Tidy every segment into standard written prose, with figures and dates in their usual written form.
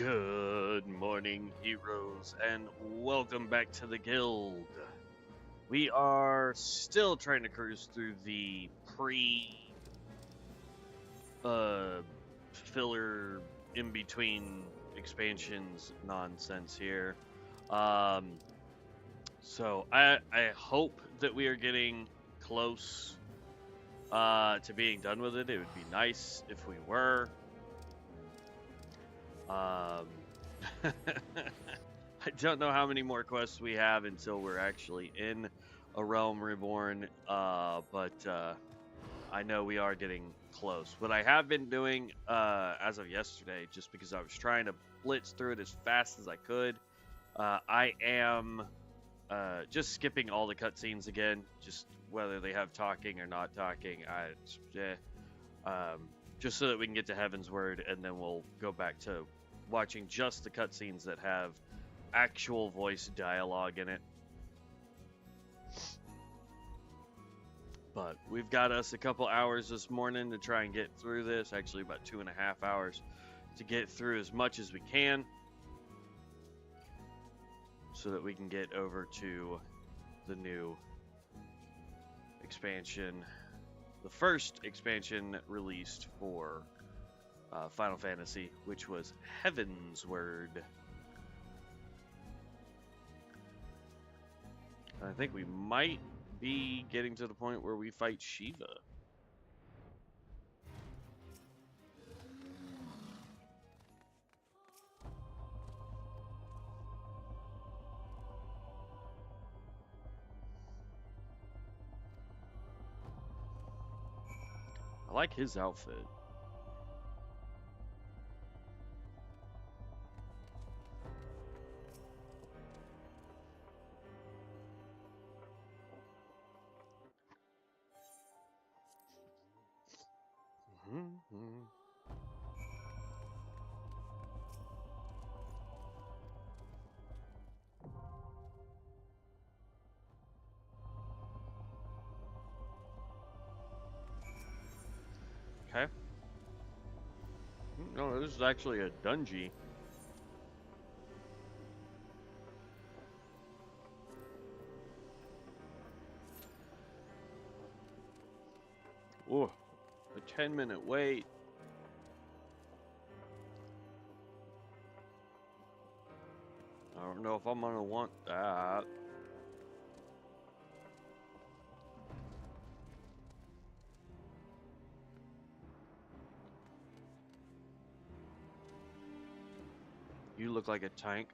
Good morning, heroes, and welcome back to the guild. We are still trying to cruise through the filler in between expansions nonsense here. So I hope that we are getting close to being done with it. It would be nice if we were. I don't know how many more quests we have until we're actually in a realm reborn, but I know we are getting close. What I have been doing as of yesterday, just because I was trying to blitz through it as fast as I could, I am just skipping all the cutscenes again, just whether they have talking or not talking. Just so that we can get to Heavensward, and then we'll go back to watching just the cutscenes that have actual voice dialogue in it. But we've got us a couple hours this morning to try and get through this. Actually, about 2.5 hours to get through as much as we can, so that we can get over to the new expansion, the first expansion released for Final Fantasy, which was Heavensward. I think we might be getting to the point where we fight Shiva. I like his outfit. Okay. No, this is actually a dungeon. Oh, a 10-minute wait. I don't know if I'm gonna want that. You look like a tank.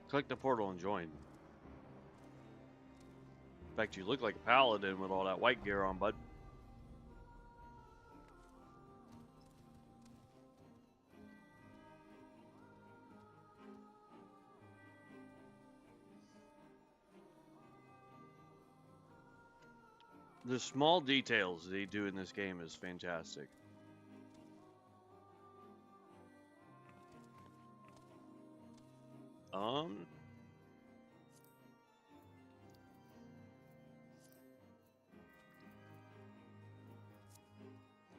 Click the portal and join. In fact, you look like a paladin with all that white gear on, bud. The small details they do in this game is fantastic.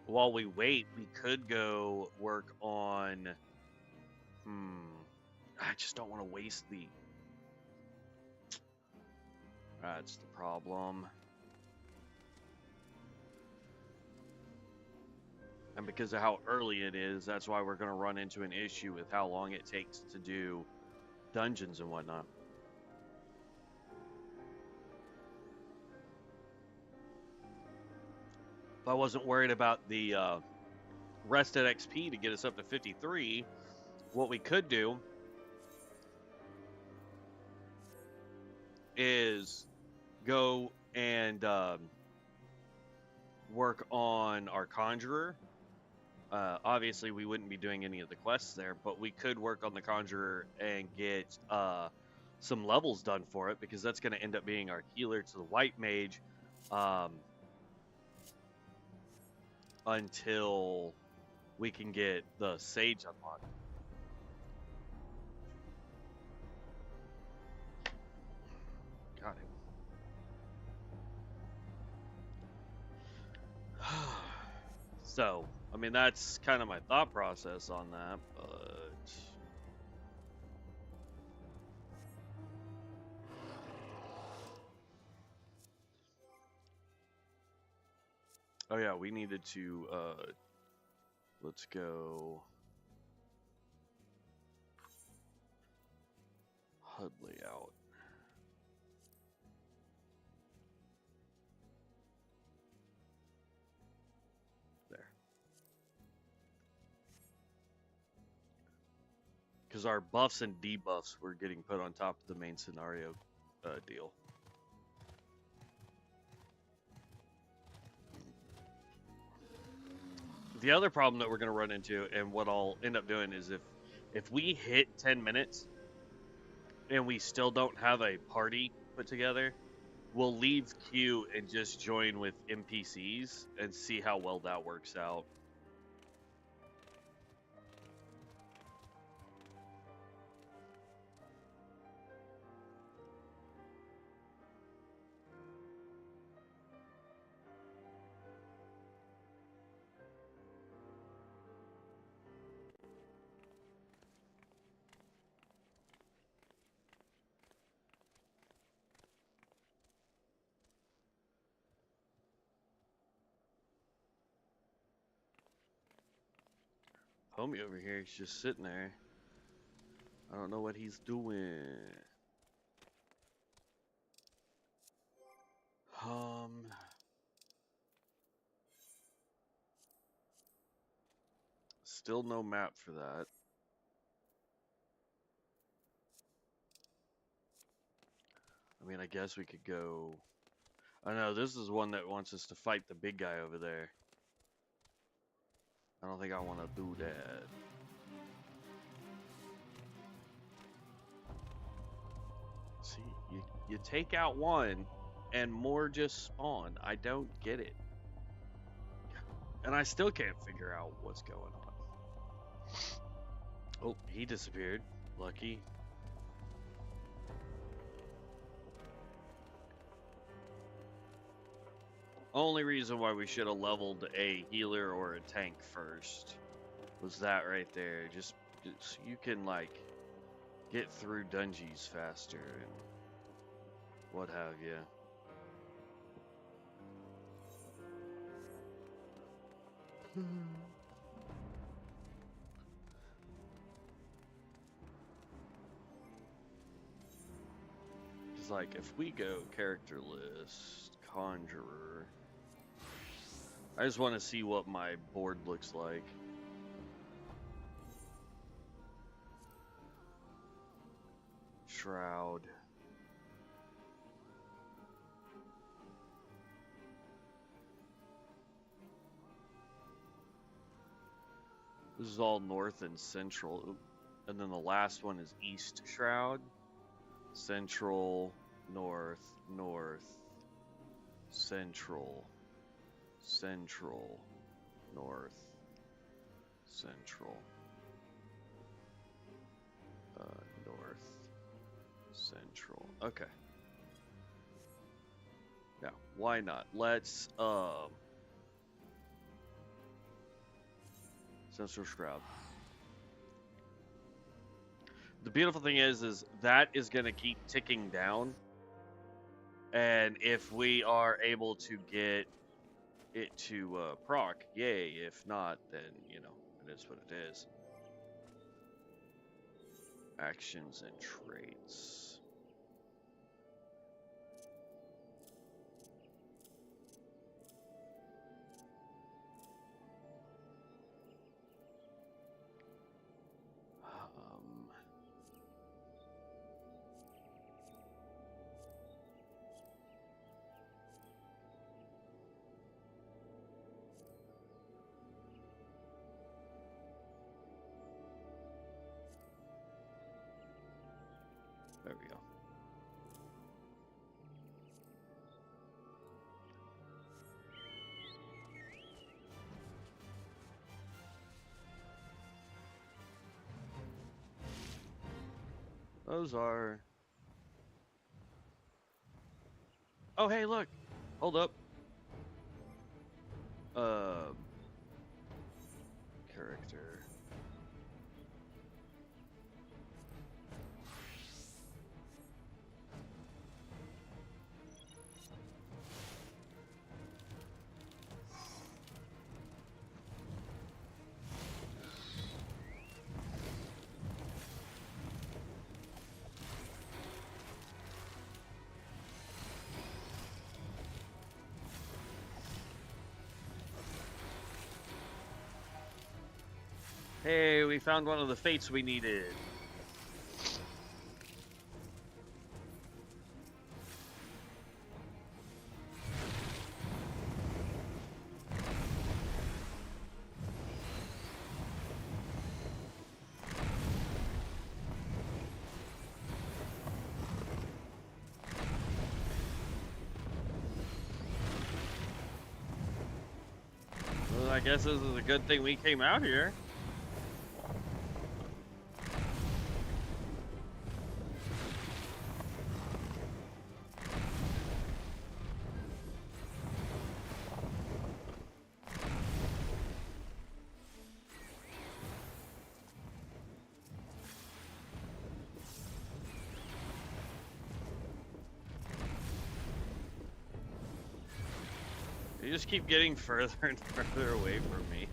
While we wait, we could go work on... I just don't want to waste the... That's the problem. And because of how early it is, that's why we're going to run into an issue with how long it takes to do dungeons and whatnot. If I wasn't worried about the rested XP to get us up to 53, what we could do is go and work on our Conjurer. Obviously, we wouldn't be doing any of the quests there, but we could work on the Conjurer and get some levels done for it, because that's going to end up being our healer to the White Mage until we can get the Sage unlocked. Got it. So, I mean, that's kind of my thought process on that, but... Oh yeah, we needed to, let's go HUD layout. There. Because our buffs and debuffs were getting put on top of the main scenario deal. The other problem that we're going to run into, and what I'll end up doing, is if we hit 10 minutes and we still don't have a party put together, we'll leave queue and just join with NPCs and see how well that works out. Homie over here, he's just sitting there. I don't know what he's doing. Still no map for that. I mean, I guess we could go... I know, this is one that wants us to fight the big guy over there. I don't think I want to do that. See, you take out one, and more just spawn. I don't get it. And I still can't figure out what's going on. Oh, he disappeared. Lucky. Only reason why we should have leveled a healer or a tank first was that right there. Just so you can, like, get through dungeons faster and what have you. It's like, if we go character list, conjurer, I just want to see what my board looks like. Shroud. This is all north and central. And then the last one is east shroud. Central, north, north, central, central, north, central, north, central. Okay. Yeah, why not? Let's, Central Shroud. The beautiful thing is that is going to keep ticking down. And if we are able to get it to proc, yay. If not, then, you know, it is what it is. Actions and traits. There we go. Those are... Oh, hey, look! Hold up. Character. Hey, we found one of the fates we needed. Well, I guess this is a good thing we came out here. You just keep getting further and further away from me.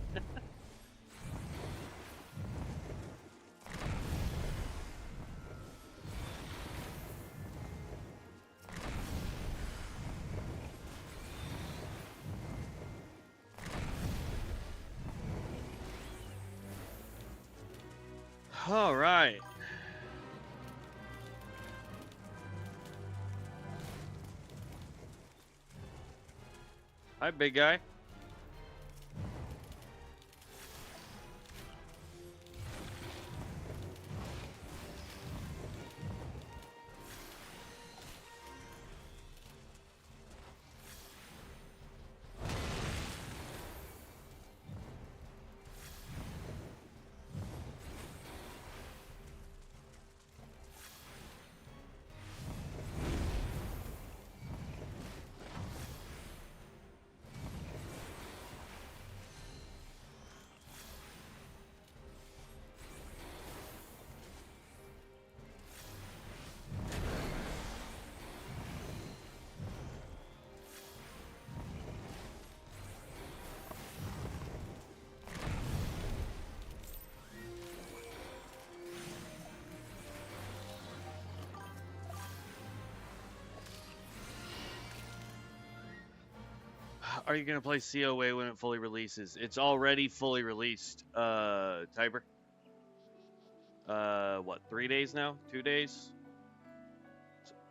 All right. Hi, big guy. Are you gonna play COA when it fully releases? It's already fully released, Tiber. What, 3 days now? 2 days?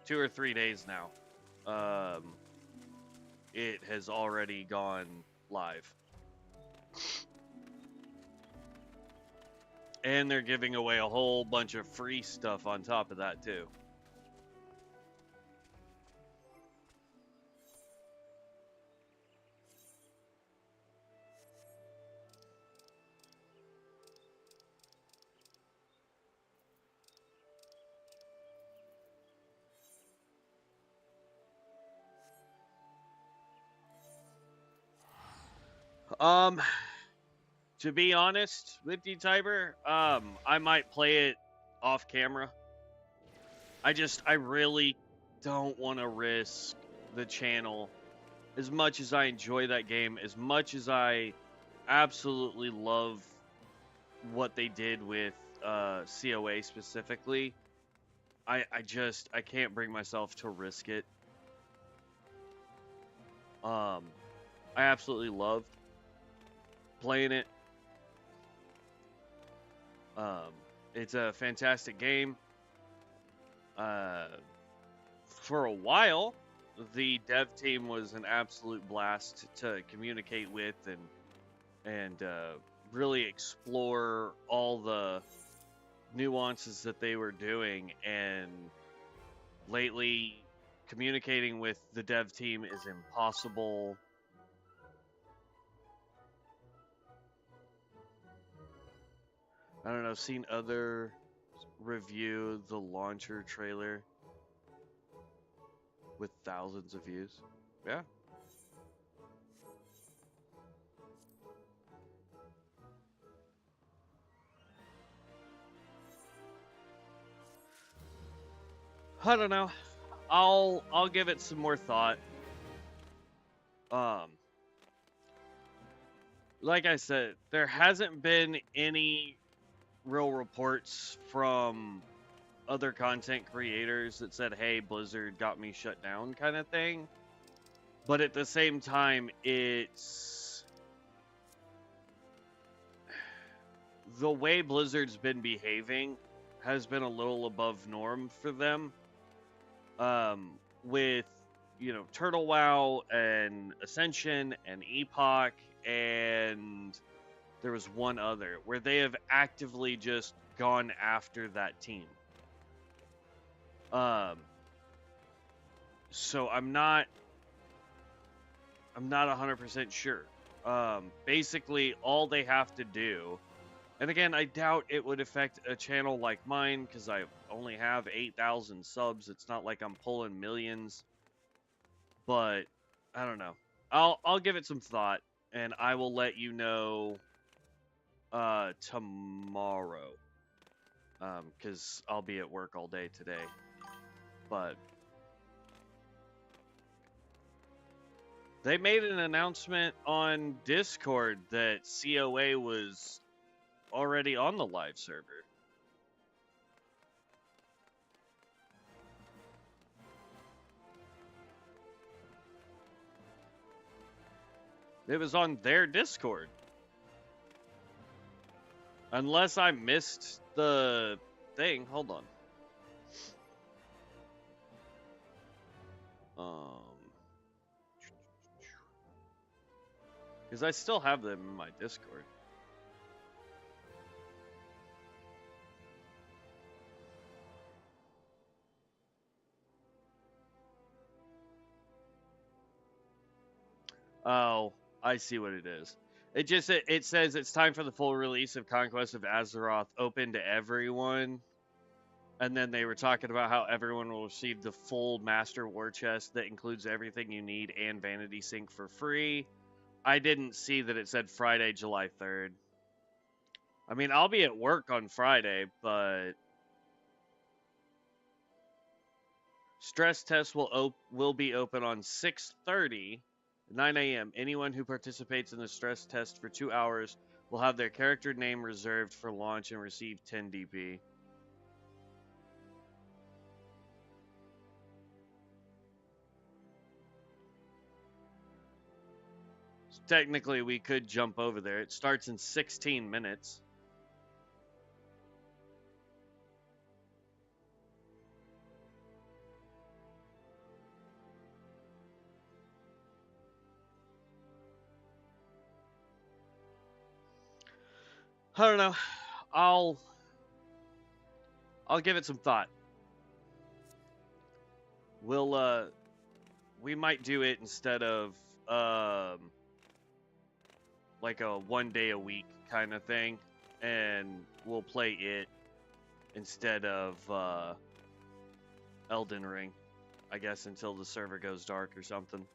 2 or 3 days now. It has already gone live. And they're giving away a whole bunch of free stuff on top of that, too. To be honest with you, Tiber, I might play it off camera. I really don't want to risk the channel. As much as I enjoy that game, as much as I absolutely love what they did with COA specifically, I can't bring myself to risk it. I absolutely loved playing it. It's a fantastic game. For a while, the dev team was an absolute blast to communicate with and really explore all the nuances that they were doing. And lately, communicating with the dev team is impossible. I don't know, seen other review the launcher trailer with thousands of views. Yeah. I don't know. I'll give it some more thought. Like I said, there hasn't been any real reports from other content creators that said, hey, Blizzard got me shut down kind of thing. But at the same time, it's the way Blizzard's been behaving has been a little above norm for them. With, you know, Turtle WoW and Ascension and Epoch, and there was one other where they have actively just gone after that team. So I'm not 100% sure. Basically, all they have to do, and again, I doubt it would affect a channel like mine because I only have 8,000 subs. It's not like I'm pulling millions, but I don't know. I'll give it some thought, and I will let you know tomorrow, because I'll be at work all day today. But they made an announcement on Discord that COA was already on the live server. It was on their Discord. Unless I missed the thing. Hold on. Because I still have them in my Discord. Oh, I see what it is. It says it's time for the full release of Conquest of Azeroth open to everyone. And then they were talking about how everyone will receive the full Master War Chest that includes everything you need and Vanity Sync for free. I didn't see that it said Friday, July 3rd. I mean, I'll be at work on Friday, but stress tests will be open on 6:30, 9 a.m. Anyone who participates in the stress test for 2 hours will have their character name reserved for launch and receive 10 DP. So technically, we could jump over there. It starts in 16 minutes. I don't know. I'll give it some thought. We might do it instead of like a 1 day a week kind of thing, and we'll play it instead of Elden Ring, I guess, until the server goes dark or something.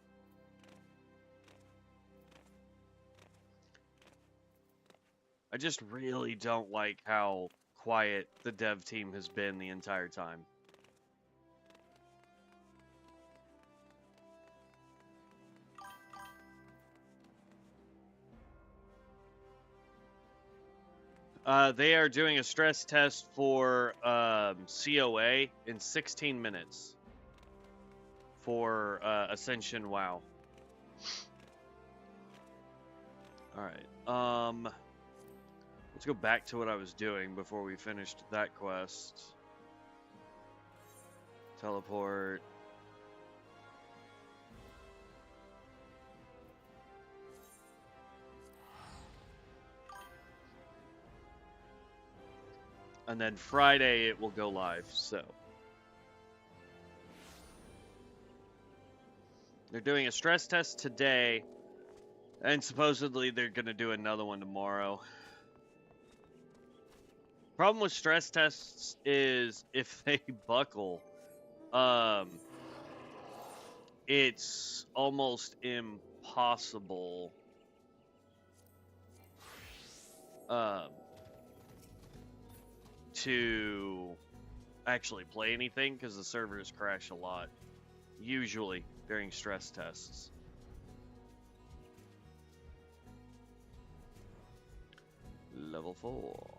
I just really don't like how quiet the dev team has been the entire time. They are doing a stress test for COA in 16 minutes for Ascension WoW. Alright, let's go back to what I was doing before we finished that quest. Teleport. And then Friday it will go live, so. They're doing a stress test today, and supposedly they're going to do another one tomorrow. Problem with stress tests is if they buckle, it's almost impossible to actually play anything because the servers crash a lot, usually during stress tests. Level 4.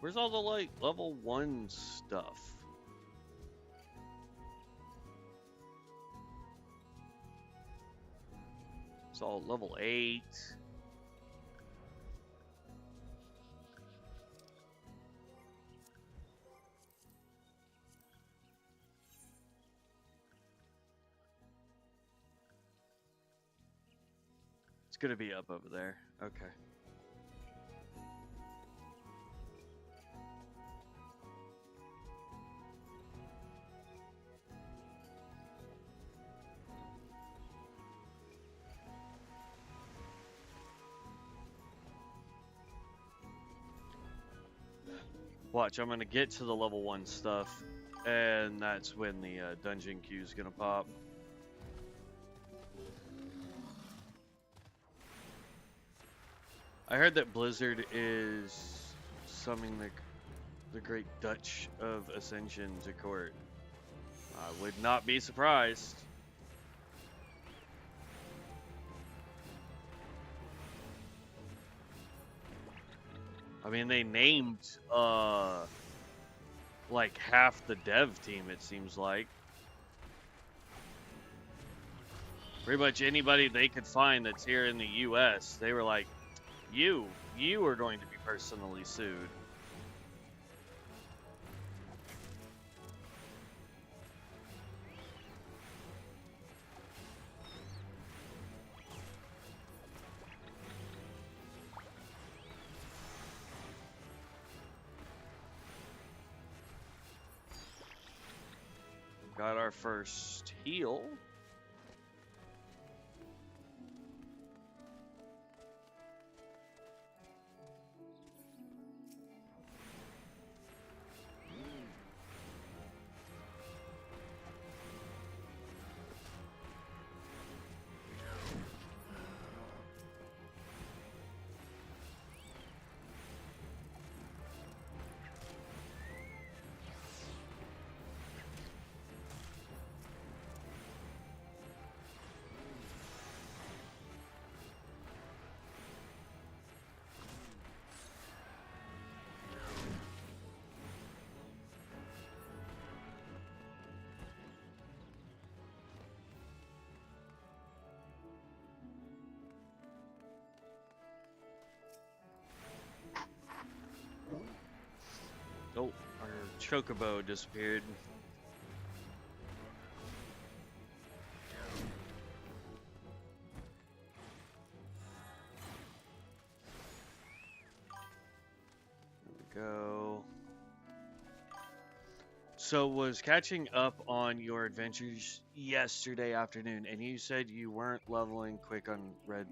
Where's all the, like, level 1 stuff? It's all level 8. It's gonna be up over there. Okay. Watch, I'm gonna get to the level 1 stuff, and that's when the dungeon queue is gonna pop. I heard that Blizzard is summoning the great Dutch of Ascension to court. I would not be surprised. I mean, they named like half the dev team, it seems like. Pretty much anybody they could find that's here in the US, they were like, you are going to be personally sued. Got our first heal. Oh, our chocobo disappeared. There we go. So was catching up on your adventures yesterday afternoon, and you said you weren't leveling quick on Red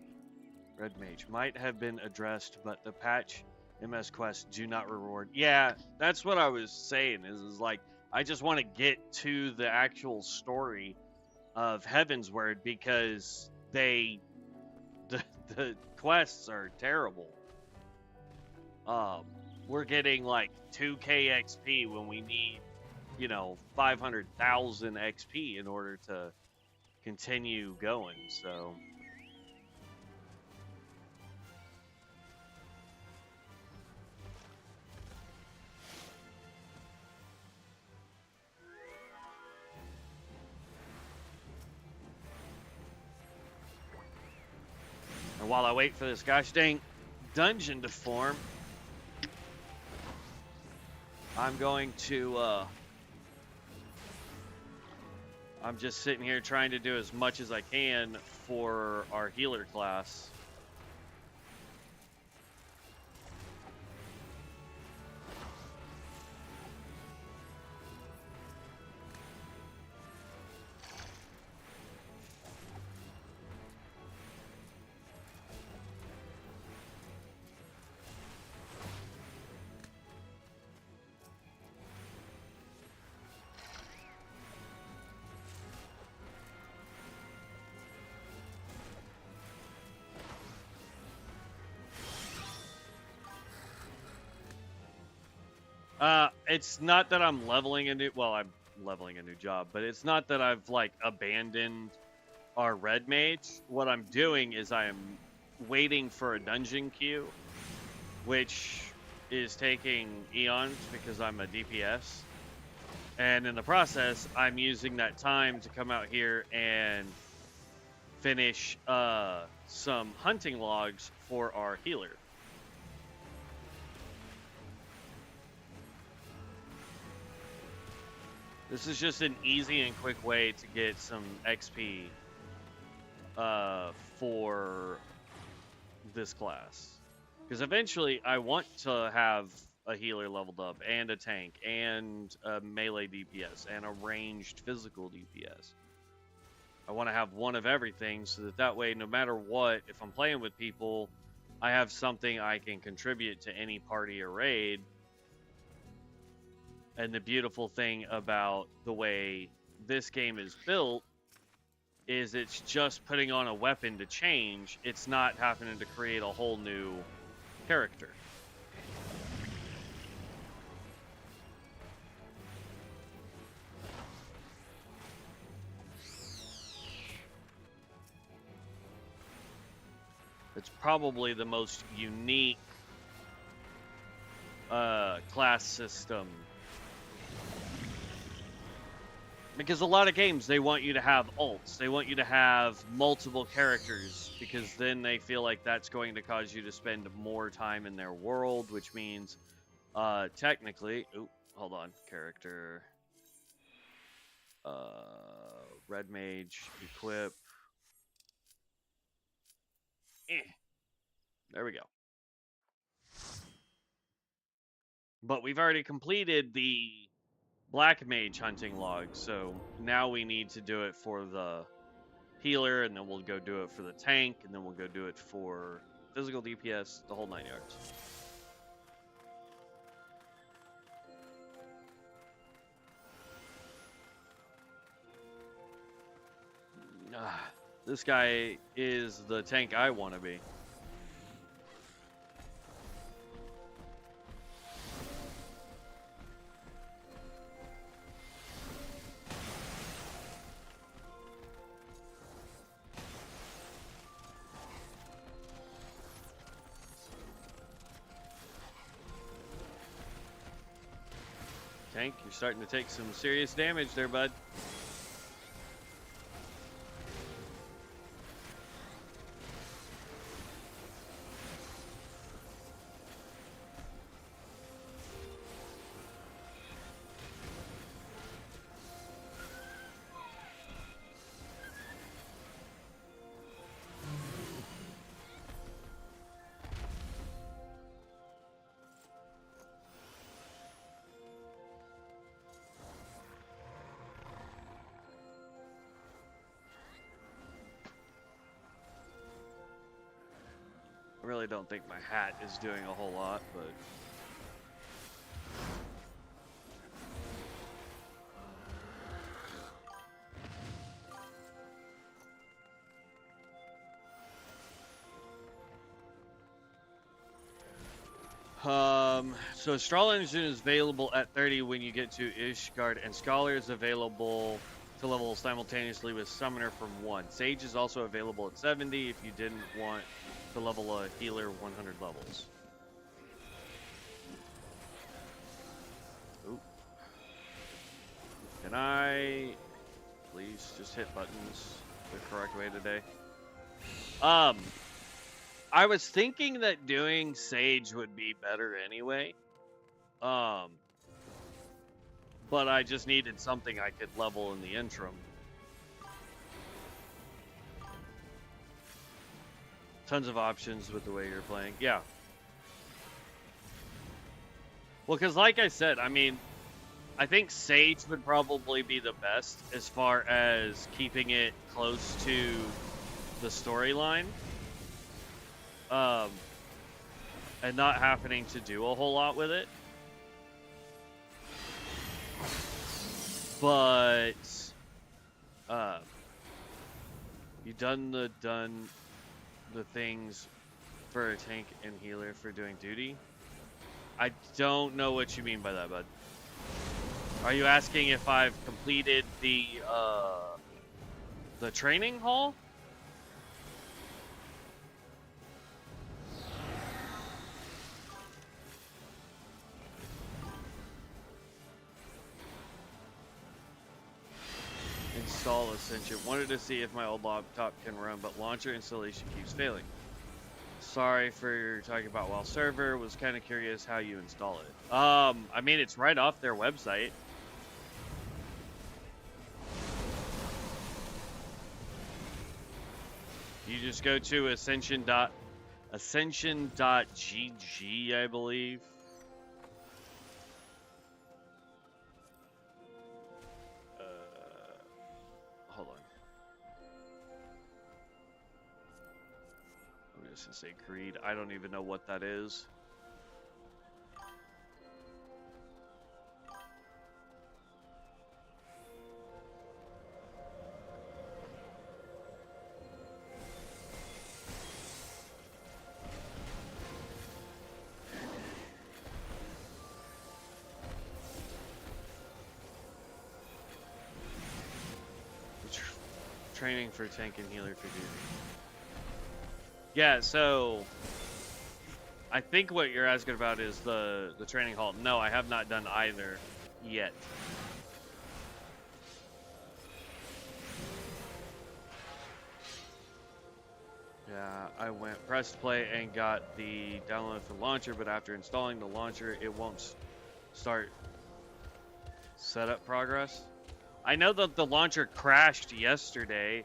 Mage. Might have been addressed, but the patch MS quests do not reward. Yeah, that's what I was saying. Is like I just want to get to the actual story of Heavensward because the quests are terrible. We're getting like 2k XP when we need, 500,000 XP in order to continue going. So. And while I wait for this gosh dang dungeon to form, I'm going to, I'm just sitting here trying to do as much as I can for our healer class. It's not that I'm leveling a new, well, I'm leveling a new job, but it's not that I've like abandoned our Red Mage. What I'm doing is I am waiting for a dungeon queue, which is taking eons because I'm a DPS. And in the process, I'm using that time to come out here and finish some hunting logs for our healer. This is just an easy and quick way to get some XP for this class. Because eventually I want to have a healer leveled up, and a tank, and a melee DPS, and a ranged physical DPS. I want to have one of everything, so that way, no matter what, if I'm playing with people, I have something I can contribute to any party or raid. And the beautiful thing about the way this game is built is it's just putting on a weapon to change. It's not having to create a whole new character. It's probably the most unique class system. Because a lot of games, they want you to have ults. They want you to have multiple characters, because then they feel like that's going to cause you to spend more time in their world, which means, technically... Ooh, hold on. Character. Red Mage. Equip. There we go. But we've already completed the Black Mage hunting log, so now we need to do it for the healer, and then we'll go do it for the tank, and then we'll go do it for physical DPS, the whole 9 yards. This guy is the tank I want to be. Tank, you're starting to take some serious damage there, bud. I really don't think my hat is doing a whole lot, but... So Straw Engine is available at 30 when you get to Ishgard, and Scholar is available to level simultaneously with Summoner from 1. Sage is also available at 70 if you didn't want to level a healer 100 levels. Ooh. Can I please just hit buttons the correct way today? I was thinking that doing Sage would be better anyway. But I just needed something I could level in the interim. Tons of options with the way you're playing. Yeah. Well, because like I said, I mean, I think Sage would probably be the best as far as keeping it close to the storyline. And not having to do a whole lot with it. But, you done the things for a tank and healer for doing duty? I don't know what you mean by that, bud. Are you asking if I've completed the training hall? install Ascension. Wanted to see if my old laptop can run, but launcher installation keeps failing. Sorry for talking about WoW server. Was kind of curious how you install it. I mean, it's right off their website. You just go to ascension.gg, I believe. Hold on. I'm just gonna say Creed. I don't even know what that is. Training for tank and healer for duty. Yeah, so I think what you're asking about is the training hall. No, I have not done either yet. Yeah, I went pressed play and got the download for launcher, but after installing the launcher, it won't start setup progress. I know that the launcher crashed yesterday,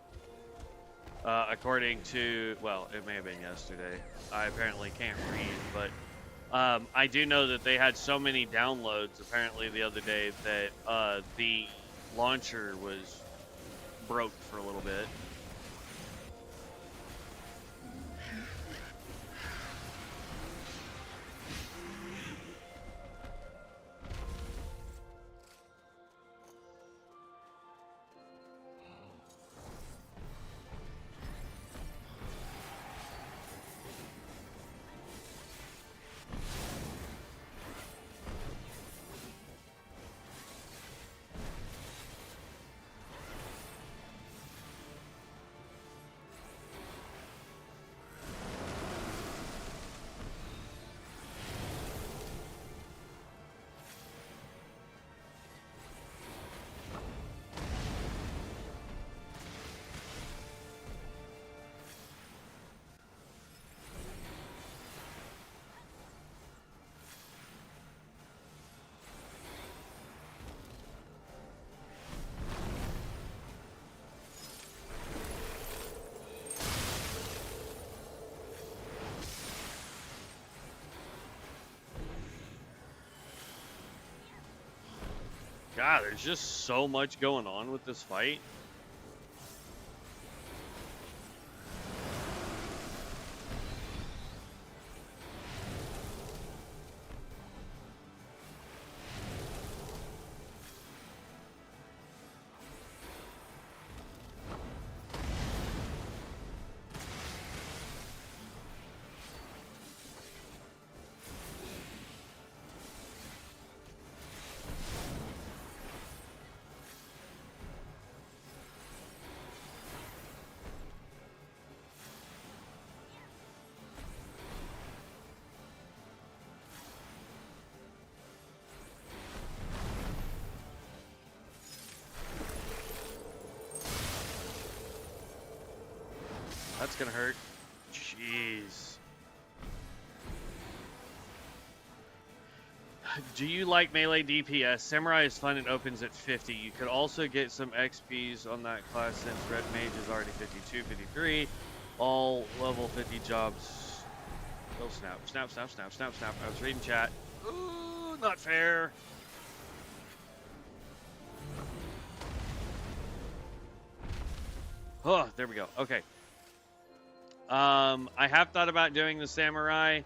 according to, well, it may have been yesterday. I apparently can't read, but I do know that they had so many downloads apparently the other day that the launcher was broke for a little bit. God, there's just so much going on with this fight. That's gonna hurt. Jeez. Do you like melee DPS? Samurai is fun and opens at 50. You could also get some XPs on that class since Red Mage is already 52, 53. All level 50 jobs. Oh, snap. Snap, snap, snap, snap, snap. I was reading chat. Ooh, not fair. Oh, there we go. Okay. I have thought about doing the samurai.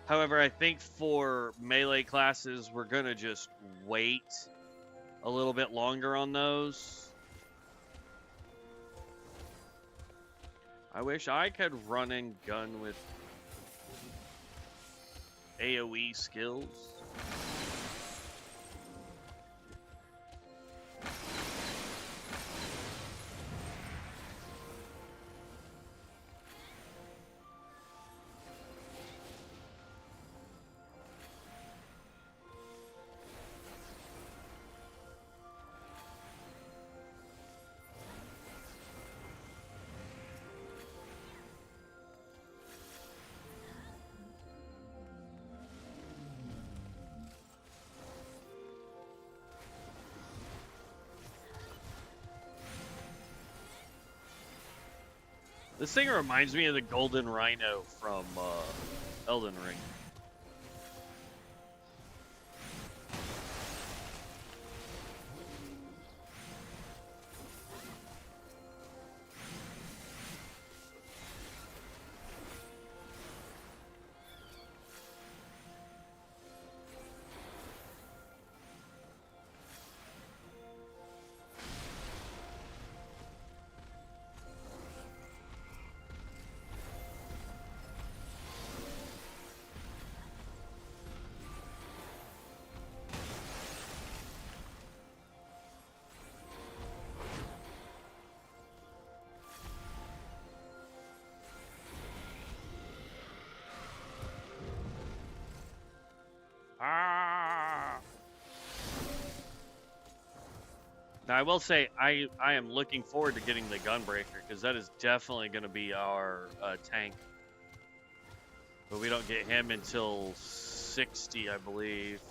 However, I think for melee classes, we're going to just wait a little bit longer on those. I wish I could run and gun with AoE skills. This thing reminds me of the Golden Rhino from Elden Ring. Ah! Now, I will say, I am looking forward to getting the Gunbreaker, because that is definitely going to be our tank. But we don't get him until 60, I believe.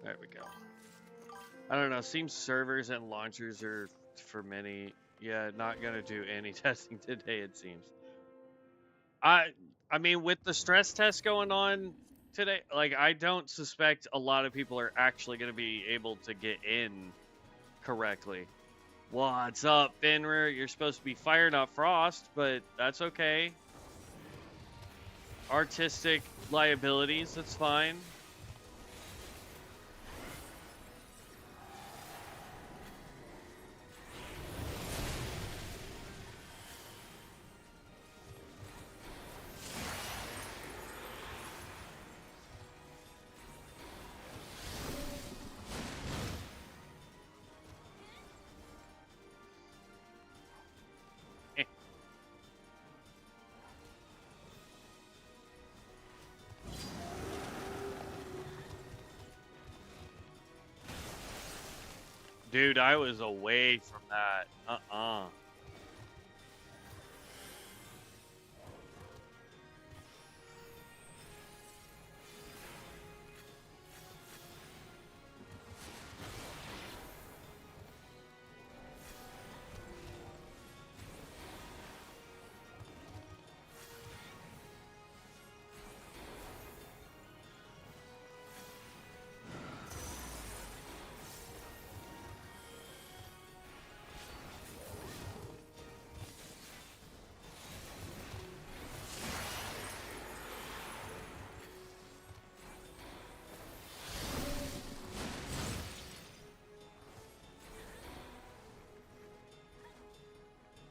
There we go. I don't know. Seems servers and launchers are for many. Yeah, not gonna do any testing today. It seems. I mean, with the stress test going on today, like I don't suspect a lot of people are actually gonna be able to get in correctly. What's up, Fenrir? You're supposed to be fire, not frost, but that's okay. Artistic liabilities, that's fine. Dude, I was away from that.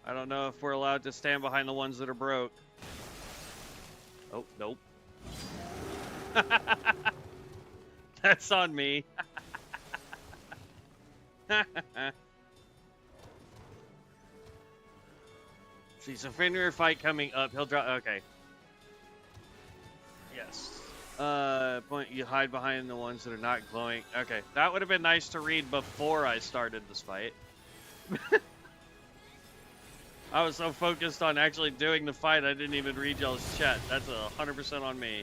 I don't know if we're allowed to stand behind the ones that are broke. Oh, nope. That's on me. See, so Fenrir fight coming up. He'll drop. Okay. Yes. Point. You hide behind the ones that are not glowing. Okay, that would have been nice to read before I started this fight. I was so focused on actually doing the fight, I didn't even read y'all's chat. That's 100% on me.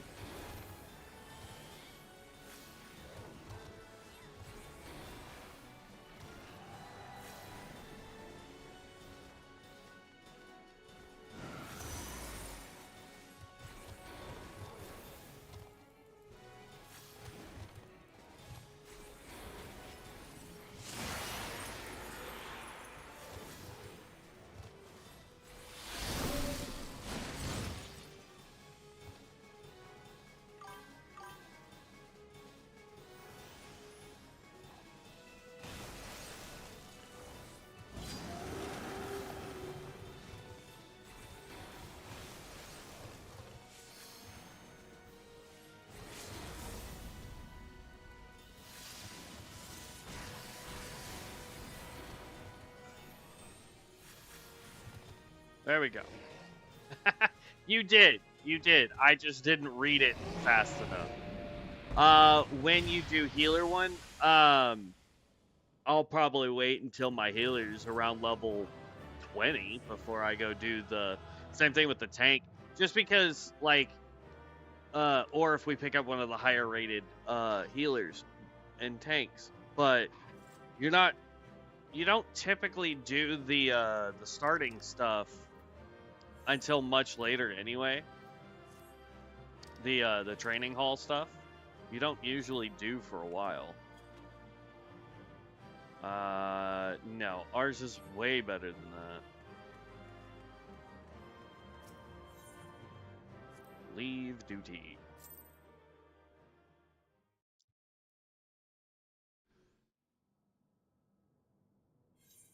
There we go. You did. You did. I just didn't read it fast enough. When you do healer one, I'll probably wait until my healer's around level 20 before I go do the same thing with the tank. Just because, like, or if we pick up one of the higher rated healers and tanks. But you don't typically do the starting stuff until much later anyway. The training hall stuff you don't usually do for a while. No, ours is way better than that. Leave duty.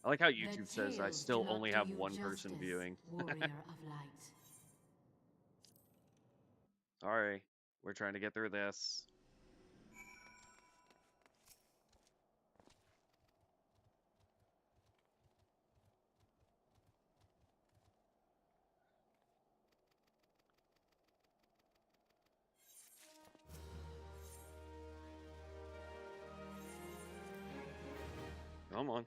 I like how YouTube says I still only have one person viewing. Sorry, we're trying to get through this. Come on.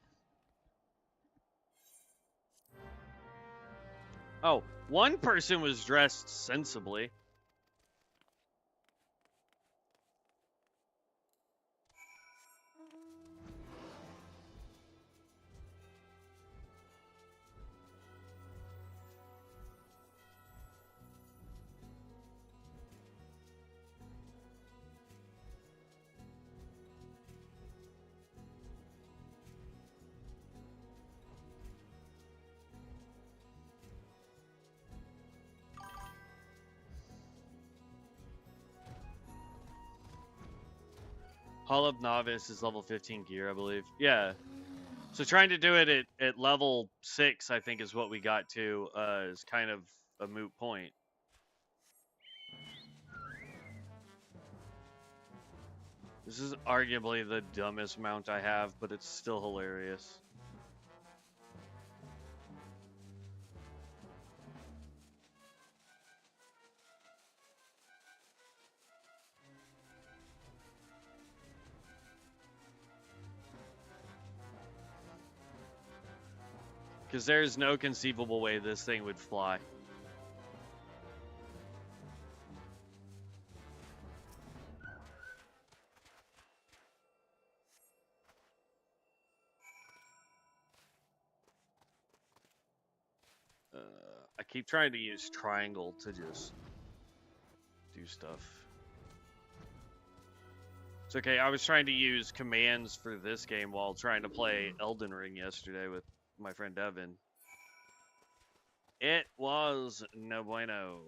Oh, one person was dressed sensibly. Hall of Novice is level 15 gear, I believe. Yeah. So trying to do it at level 6, I think, is what we got to, is kind of a moot point. This is arguably the dumbest mount I have, but it's still hilarious. Because there's no conceivable way this thing would fly. I keep trying to use triangle to just do stuff. It's okay, I was trying to use commands for this game while trying to play Elden Ring yesterday with my friend Evan. It was no bueno.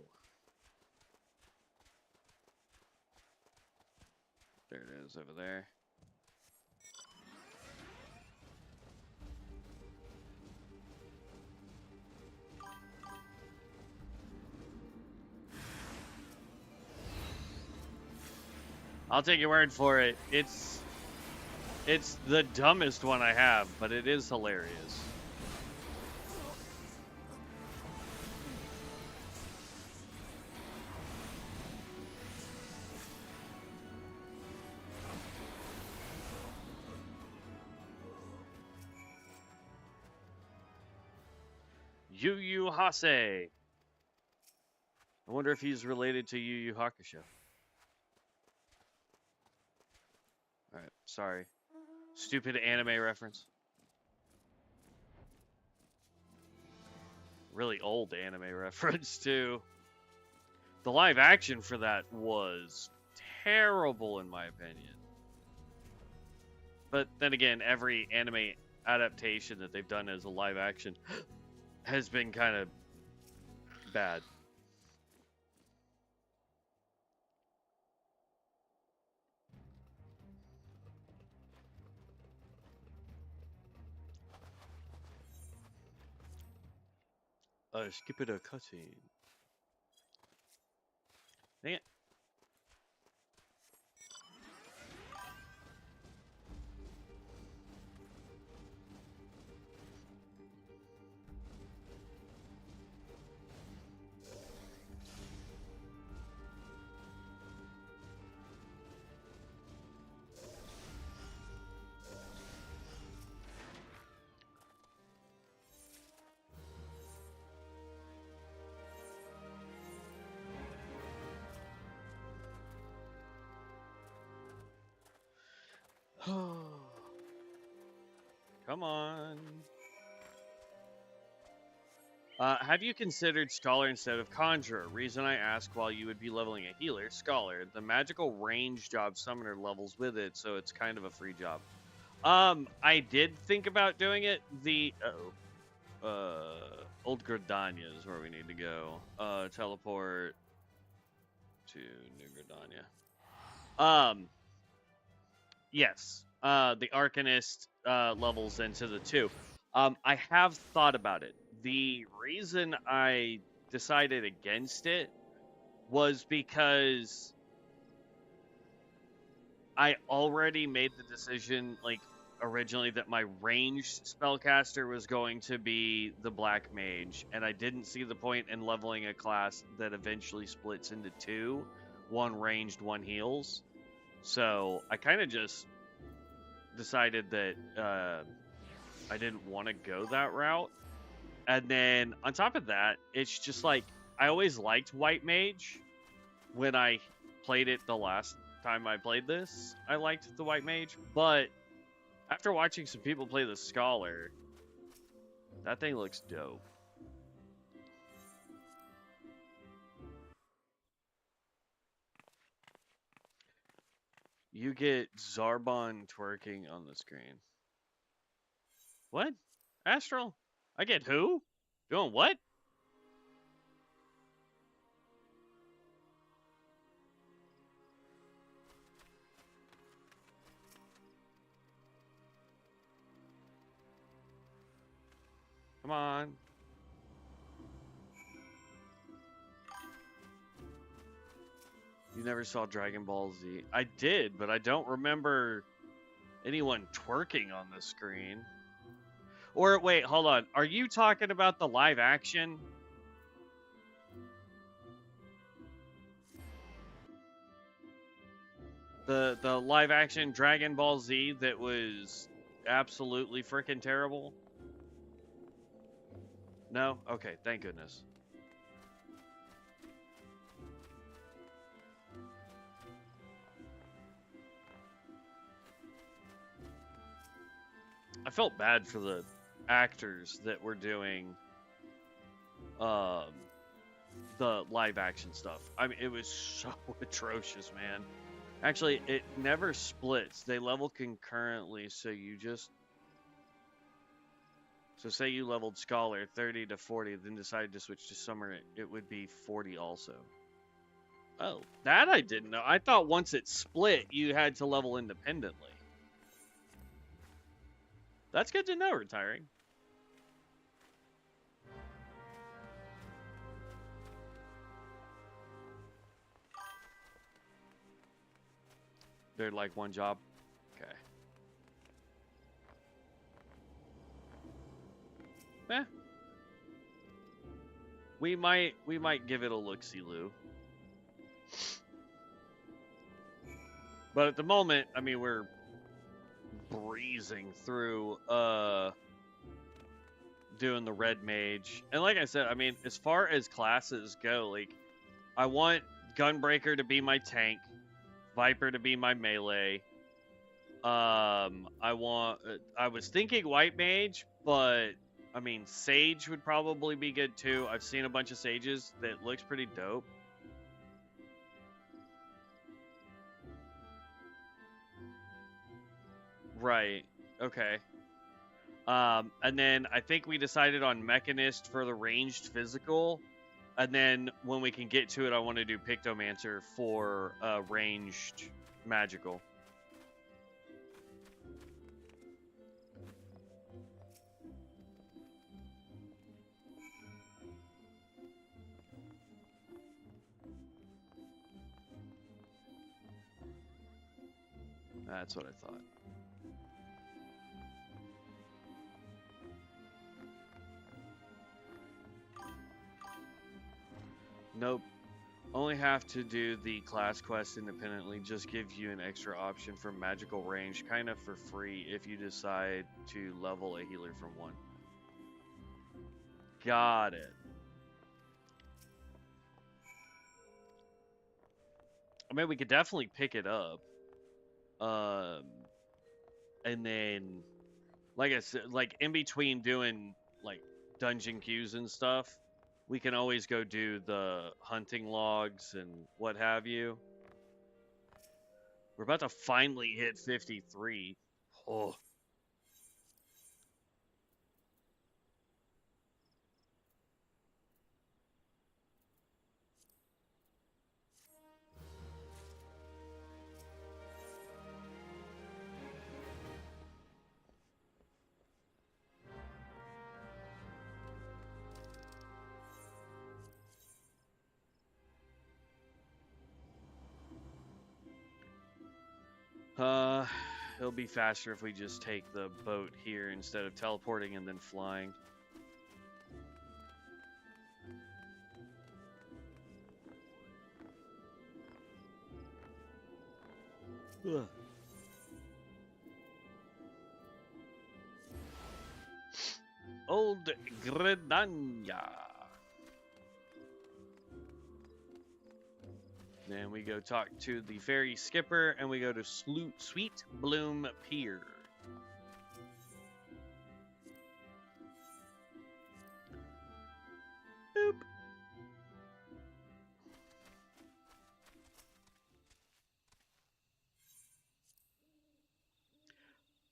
There it is over there. I'll take your word for it. It's the dumbest one I have, but it is hilarious. Yu Yu Hase. I wonder if he's related to Yu Yu Hakusho. Alright, sorry. Stupid anime reference. Really old anime reference, too. The live action for that was terrible, in my opinion. But then again, every anime adaptation that they've done as a live action has been kind of bad. Skip it a cutscene. Dang it. Come on. Have you considered Scholar instead of Conjurer? Reason I ask, while you would be leveling a healer, Scholar, the magical range job summoner levels with it, so it's kind of a free job. I did think about doing it. Old Gridania is where we need to go. Teleport to New Gridania. Yes. The Arcanist levels into the 2. I have thought about it. The reason I decided against it was because I already made the decision, like, originally, that my ranged spellcaster was going to be the Black Mage, and I didn't see the point in leveling a class that eventually splits into 2, one ranged, one heals. So I kind of just decided that I didn't want to go that route. And then on top of that, it's just like, I always liked White Mage. When I played it the last time I played this, I liked the White Mage, but after watching some people play the Scholar, that thing looks dope. You get Zarbon twerking on the screen. What? Astral? I get who? Doing what? Come on. You never saw Dragon Ball Z. I did, but I don't remember anyone twerking on the screen. Or wait, hold on. Are you talking about the live action? The live action Dragon Ball Z that was absolutely freaking terrible? No? Okay, thank goodness. I felt bad for the actors that were doing the live action stuff. I mean, it was so atrocious, man. Actually, it never splits. They level concurrently, so you just... So say you leveled Scholar 30 to 40, then decided to switch to Summer, it would be 40 also. Oh, that I didn't know. I thought once it split, you had to level independently. That's good to know, retiring. They're like one job. Okay. Eh. We might give it a look-see, Lou. But at the moment, I mean, we're breezing through doing the Red Mage. And like I said, I mean, as far as classes go, like, I want Gunbreaker to be my tank, Viper to be my melee. I was thinking White Mage, but I mean, Sage would probably be good too. I've seen a bunch of Sages that looks pretty dope. Right. Okay. And then I think we decided on Mechanist for the ranged physical. And then when we can get to it, I want to do Pictomancer for ranged magical. That's what I thought. Nope. Only have to do the class quest independently. Just gives you an extra option for magical range, kind of for free if you decide to level a healer from 1. Got it. I mean, we could definitely pick it up. and then, like I said, like in between doing like dungeon queues and stuff, we can always go do the hunting logs and what have you. We're about to finally hit 53. Oh. It'll be faster if we just take the boat here instead of teleporting and then flying. Ugh. Old Gredania. Then we go talk to the ferry skipper, and we go to Sweet Bloom Pier. Boop.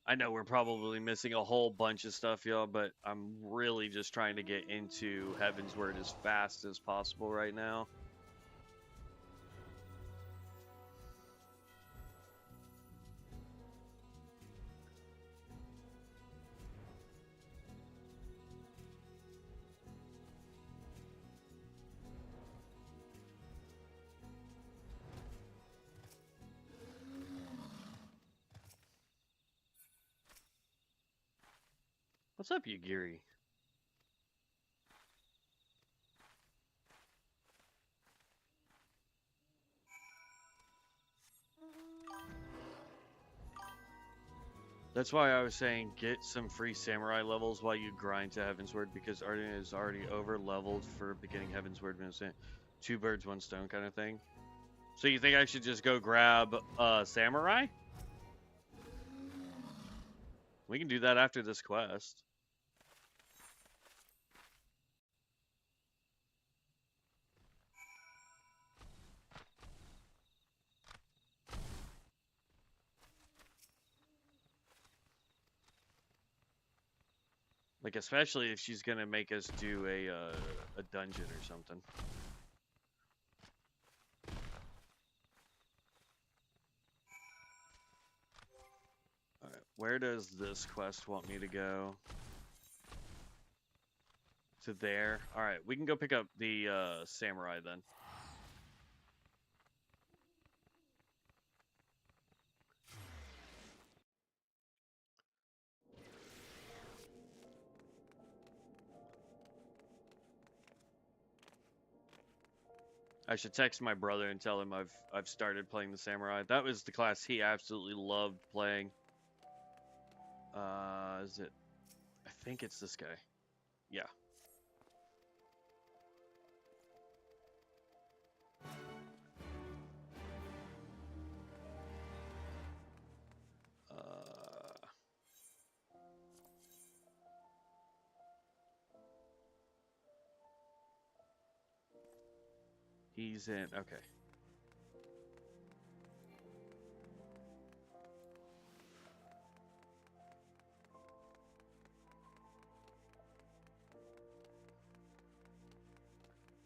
I know we're probably missing a whole bunch of stuff, y'all, but I'm really just trying to get into Heavensward as fast as possible right now. What's up, you Geary? That's why I was saying get some free samurai levels while you grind to Heavensward, because Arden is already over leveled for beginning Heavensward. Two birds, one stone kind of thing. So you think I should just go grab samurai? We can do that after this quest. Like, especially if she's gonna make us do a dungeon or something. Alright, where does this quest want me to go? To there. Alright, we can go pick up the samurai then. I should text my brother and tell him I've started playing the samurai. That was the class he absolutely loved playing. Is it? I think it's this guy. Yeah. He's in. Okay.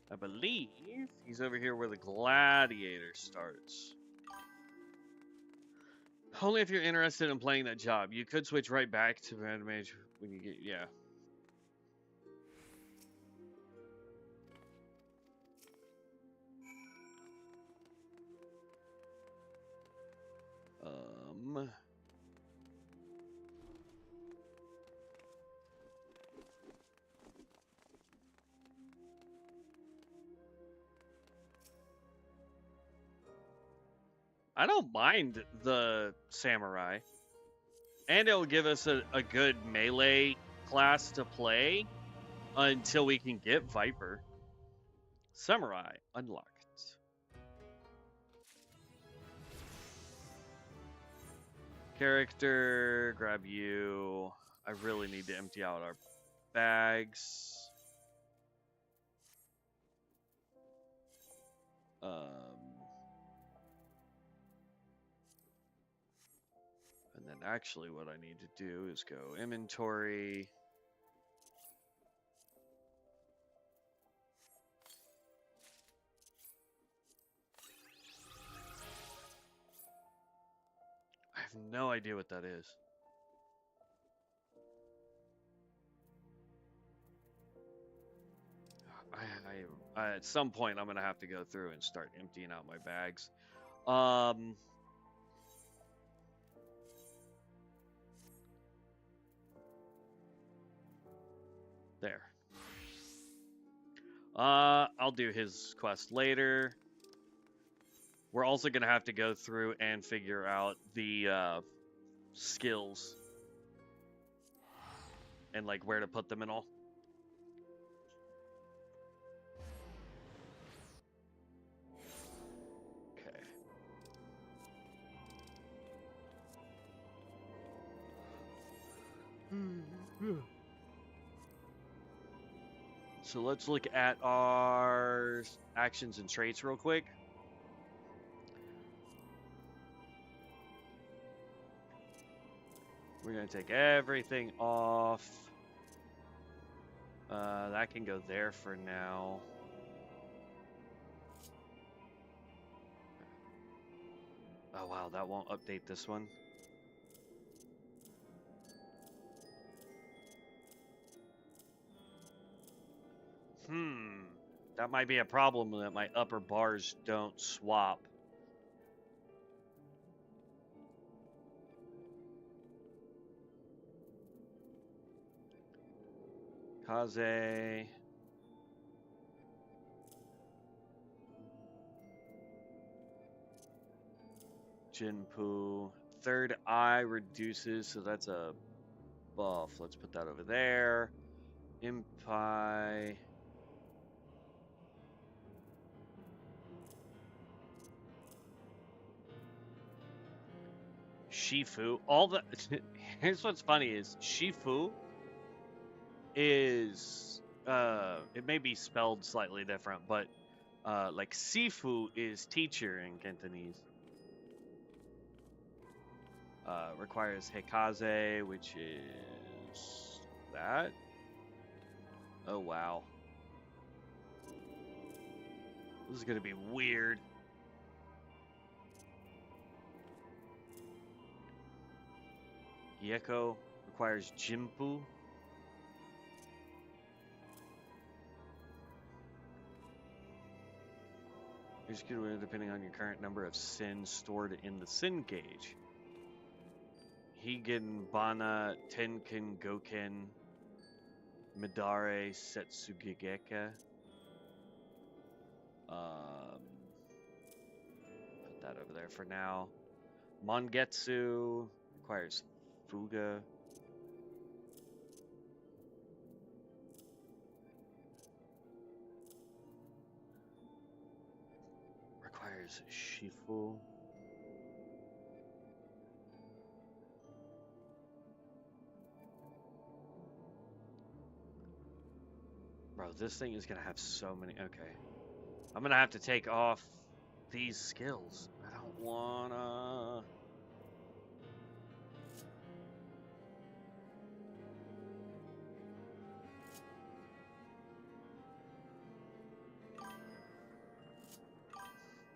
I believe he's over here where the gladiator starts. Only if you're interested in playing that job. You could switch right back to Red Mage when you get, yeah. I don't mind the samurai. And it'll give us a good melee class to play until we can get Viper. Samurai unlocked. Character, grab you. I really need to empty out our bags. And then actually what I need to do is go inventory. I have no idea what that is. At some point, I'm gonna have to go through and start emptying out my bags. There. I'll do his quest later. We're also gonna have to go through and figure out the skills and like where to put them and all. So let's look at our actions and traits real quick. We're going to take everything off. That can go there for now. Oh wow, that won't update this one. That might be a problem that my upper bars don't swap. Kaze. Jinpu. Third eye reduces, so that's a buff. Let's put that over there. Impai. Shifu. All the here's what's funny is Shifu is it may be spelled slightly different, but like Sifu is teacher in Cantonese. Requires Hikaze, which is that. Oh wow. This is gonna be weird. Yeko requires Jinpu. Here's good depending on your current number of sins stored in the sin gauge. Higen Bana Tenken Goken Midare Setsugegeka. Put that over there for now. Mongetsu requires Fuga. Requires Shifu. Bro, this thing is gonna have so many. Okay. I'm gonna have to take off these skills. I don't wanna.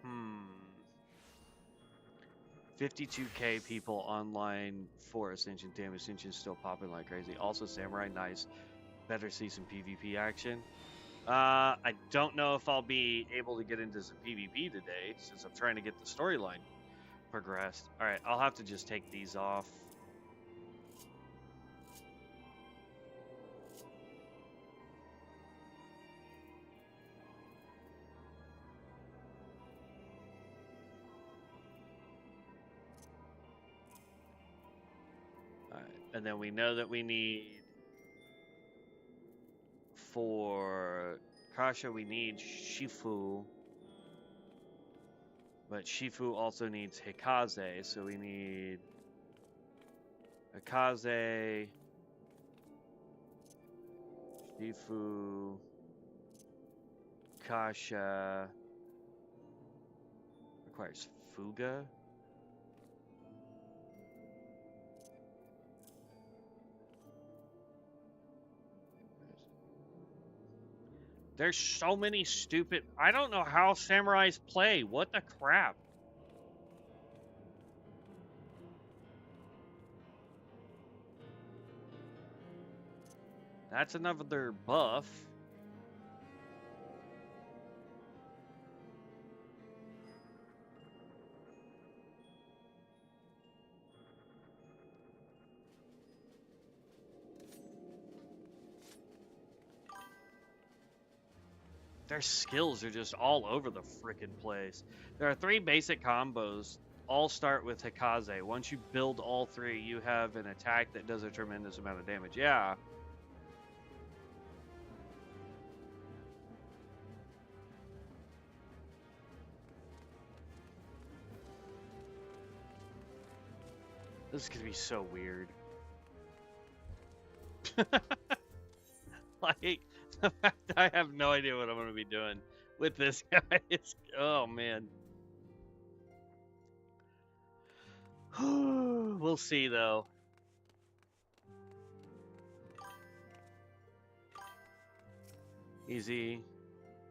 Hmm. 52k people online for Ascension. Damn, Ascension's still popping like crazy. Also, Samurai, nice. Better see some PvP action. I don't know if I'll be able to get into some PvP today since I'm trying to get the storyline progressed. Alright, I'll have to just take these off. Alright, and then we know that we need for Kasha, we need Shifu. But Shifu also needs Hikaze, so we need Hikaze, Shifu, Kasha, requires Fuga. There's so many stupid... I don't know how samurais play. What the crap? That's another buff. Their skills are just all over the frickin' place. There are 3 basic combos. All start with Hikaze. Once you build all 3, you have an attack that does a tremendous amount of damage. Yeah. This is gonna be so weird. Like, the fact that I have no idea what I'm gonna be doing with this guy is... Oh, man. We'll see, though. Easy.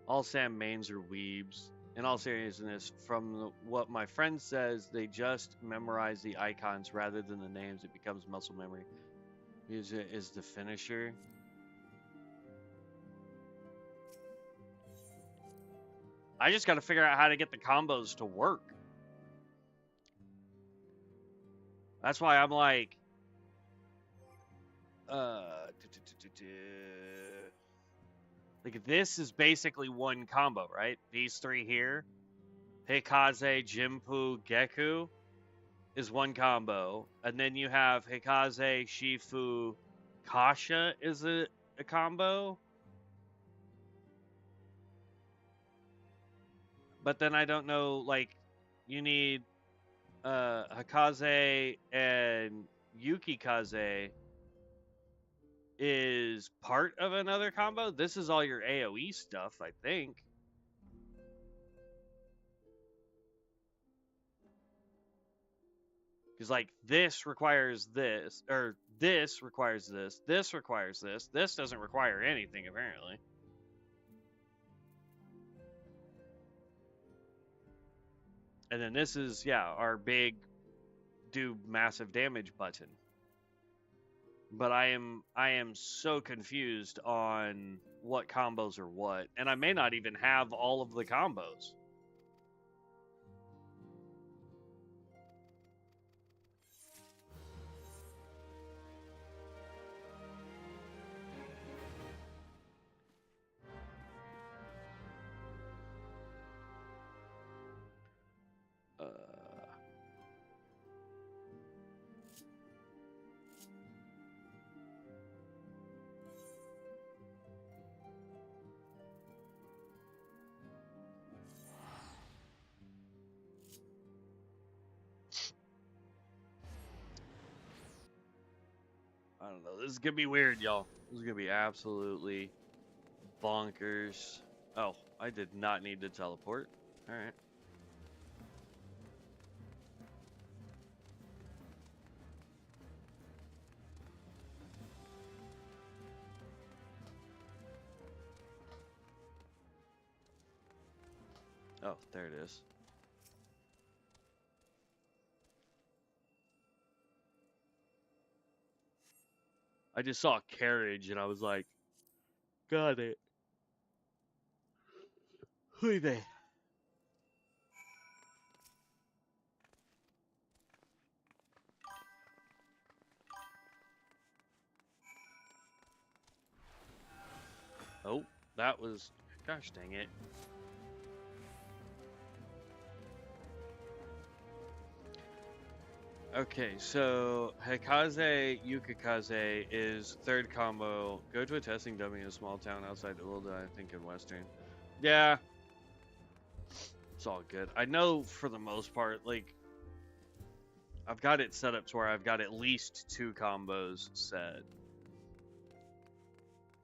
All Sam mains are weebs. In all seriousness, from what my friend says, they just memorize the icons rather than the names. It becomes muscle memory. Use it as the finisher. I just got to figure out how to get the combos to work. That's why I'm like... Like, this is basically one combo, right? These 3 here, Hikaze, Jinpu, Geku, is one combo. And then you have Hikaze, Shifu, Kasha is a combo. But then I don't know, like, you need Hikaze and Yukikaze is part of another combo. This is all your AoE stuff, I think. Because, like, this requires this, or this requires this, this requires this. This doesn't require anything, apparently. And then this is, yeah, our big do massive damage button. But I am so confused on what combos are what. And I may not even have all of the combos. I don't know. This is going to be weird, y'all. This is going to be absolutely bonkers. Oh, I did not need to teleport. All right. Oh, there it is. I just saw a carriage and I was like, got it. Who are they? Oh, that was, gosh dang it. Okay, so Hikaze Yukikaze is 3rd combo. Go to a testing dummy in a small town outside Ulda, I think in Western. Yeah. It's all good. I know for the most part, like, I've got it set up to where I've got at least 2 combos set.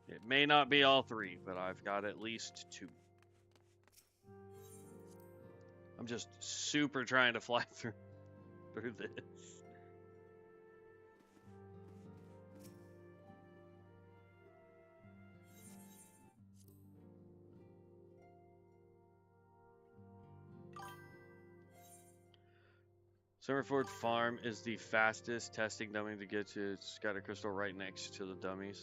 It may not be all 3, but I've got at least 2. I'm just super trying to fly through this. Summerford Farm is the fastest testing dummy to get to. It's got a crystal right next to the dummies.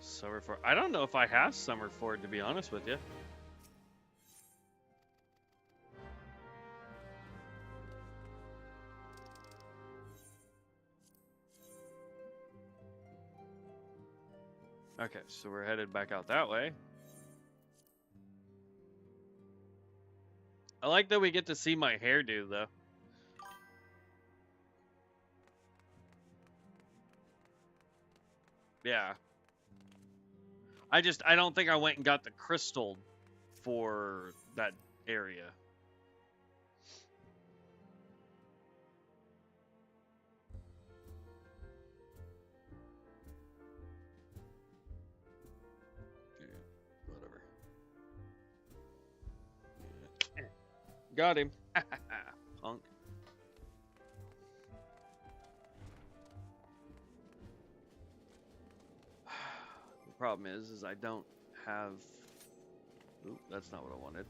Summerford. I don't know if I have Summerford, to be honest with you. Okay, so we're headed back out that way. I like that we get to see my hairdo, though. Yeah. I don't think I went and got the crystal for that area. Dude, whatever. Yeah. Got him. Punk. The problem is I don't have... Oop, that's not what I wanted.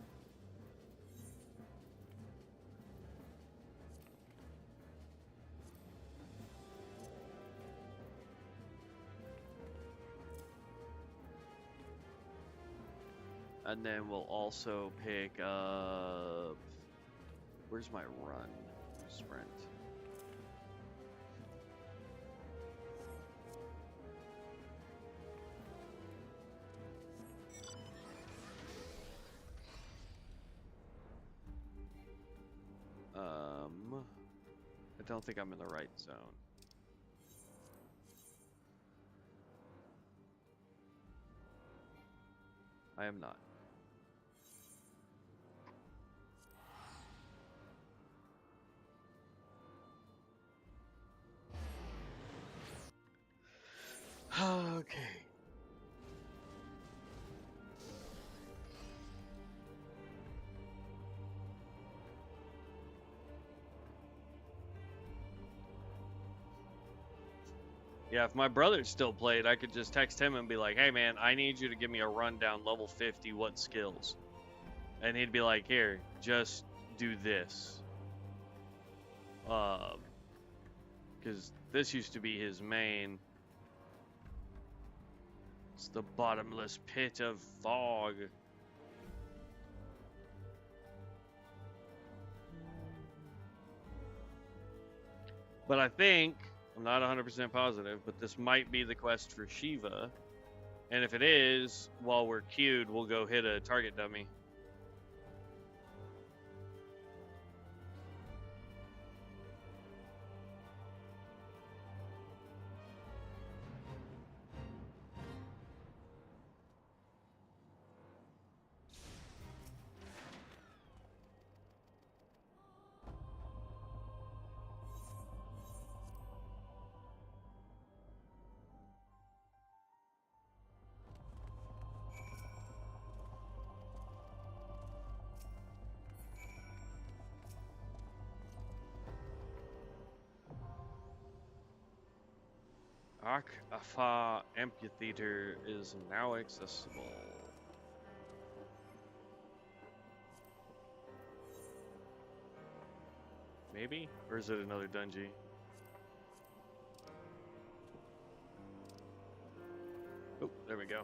And then we'll also pick up... Where's my run? Sprint. I don't think I'm in the right zone. I am not. Okay. Yeah, if my brother still played, I could just text him and be like, hey man, I need you to give me a rundown level 50, what skills? And he'd be like, here, just do this. Because this used to be his main. It's the bottomless pit of fog. But I think, I'm not 100% positive, but this might be the quest for Shiva. And if it is, while we're queued, we'll go hit a target dummy. XIV amphitheater is now accessible. Maybe? Or is it another dungeon? Oh, there we go.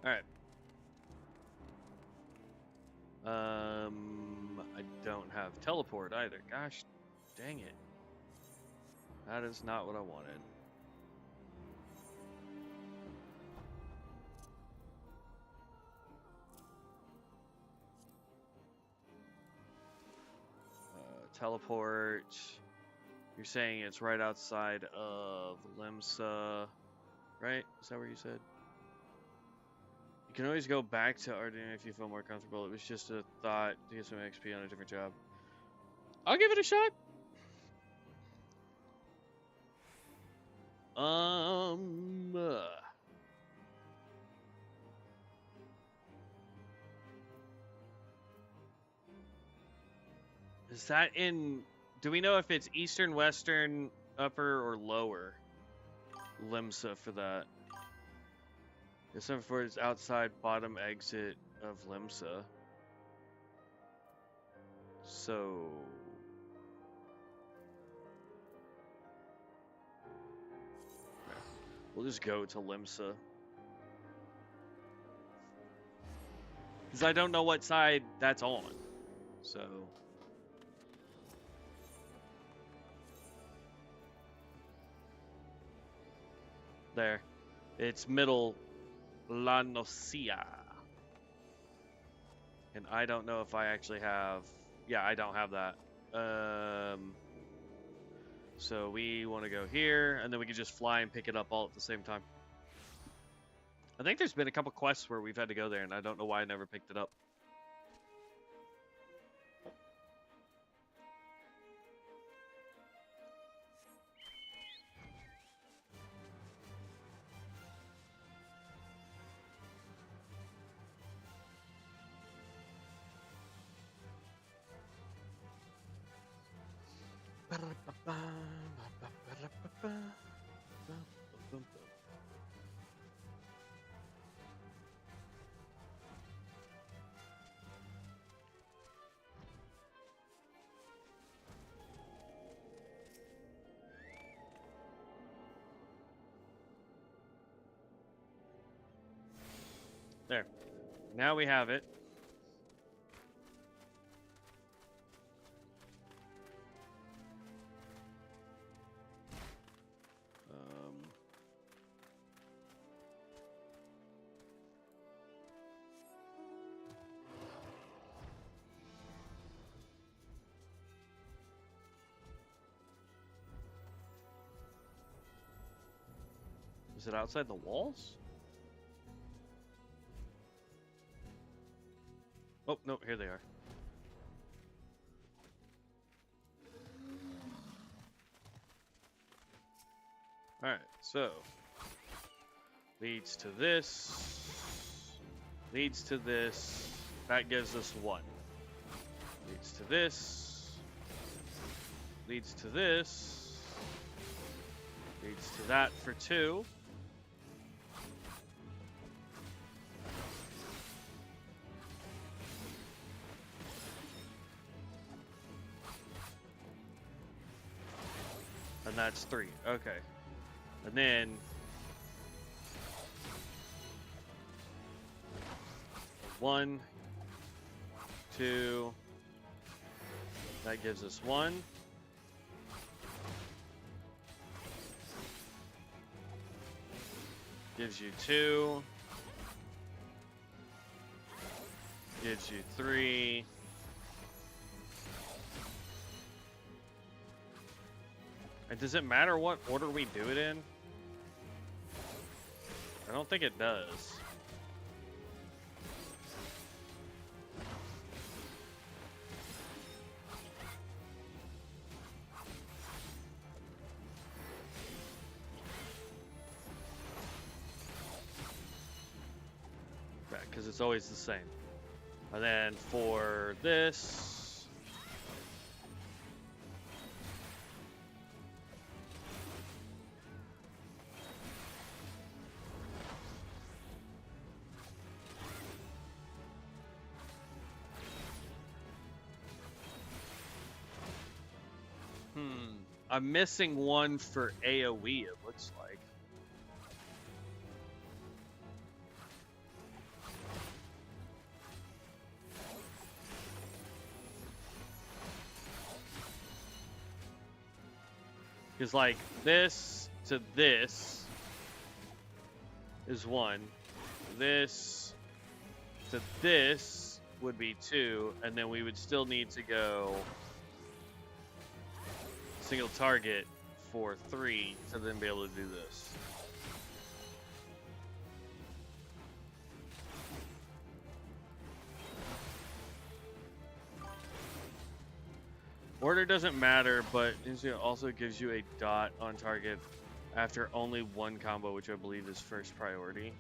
Alright. I don't have teleport either. Gosh dang it. That is not what I wanted. Teleport. You're saying it's right outside of Limsa, right? Is that where you said? can always go back to Arden if you feel more comfortable. It was just a thought to get some XP on a different job. I'll give it a shot. Is that in... Do we know if it's Eastern, Western, Upper, or Lower? Limsa for that. December 4th is outside bottom exit of Limsa. So... We'll just go to Limsa. Because I don't know what side that's on. So... There. It's middle La Nocia. And I don't know if I actually have... Yeah, I don't have that. So we want to go here, and then we can just fly and pick it up all at the same time. I think there's been a couple quests where we've had to go there, and I don't know why I never picked it up. There. Now we have it. Is it outside the walls? Oh, no, here they are. Alright, so leads to this, leads to this, that gives us 1. Leads to this, leads to this, leads to that for 2. And that's 3. Okay. And then 1, 2. That gives us 1. Gives you 2. Gives you 3. And does it matter what order we do it in? I don't think it does. Right, because it's always the same. And then for this... I'm missing 1 for AoE, it looks like. Because, like, this to this is 1. This to this would be 2, and then we would still need to go single target for 3 to then be able to do this. Order doesn't matter, but it also gives you a dot on target after only one combo, which I believe is first priority.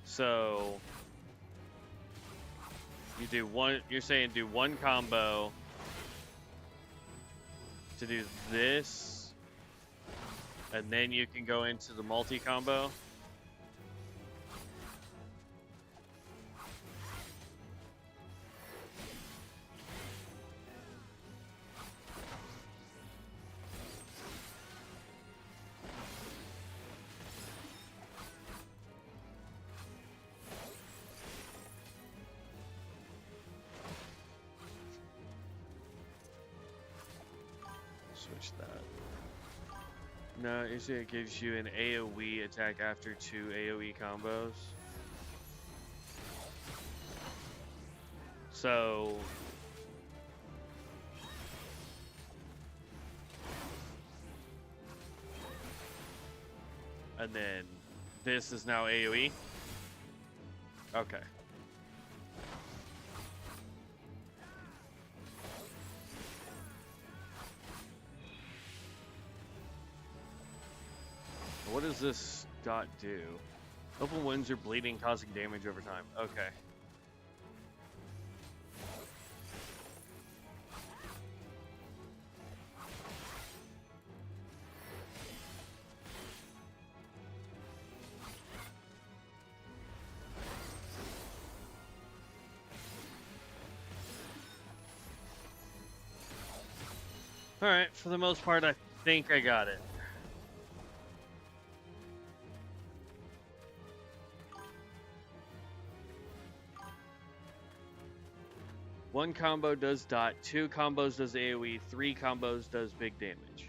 So you do one. You're saying do one combo to do this, and then you can go into the multi combo. Switch that. No, usually it gives you an AoE attack after 2 AoE combos. So and then this is now AoE. Okay. What does this dot do? Open wounds are bleeding, causing damage over time. Okay. Alright, for the most part, I think I got it. One combo does dot, 2 combos does AoE, 3 combos does big damage.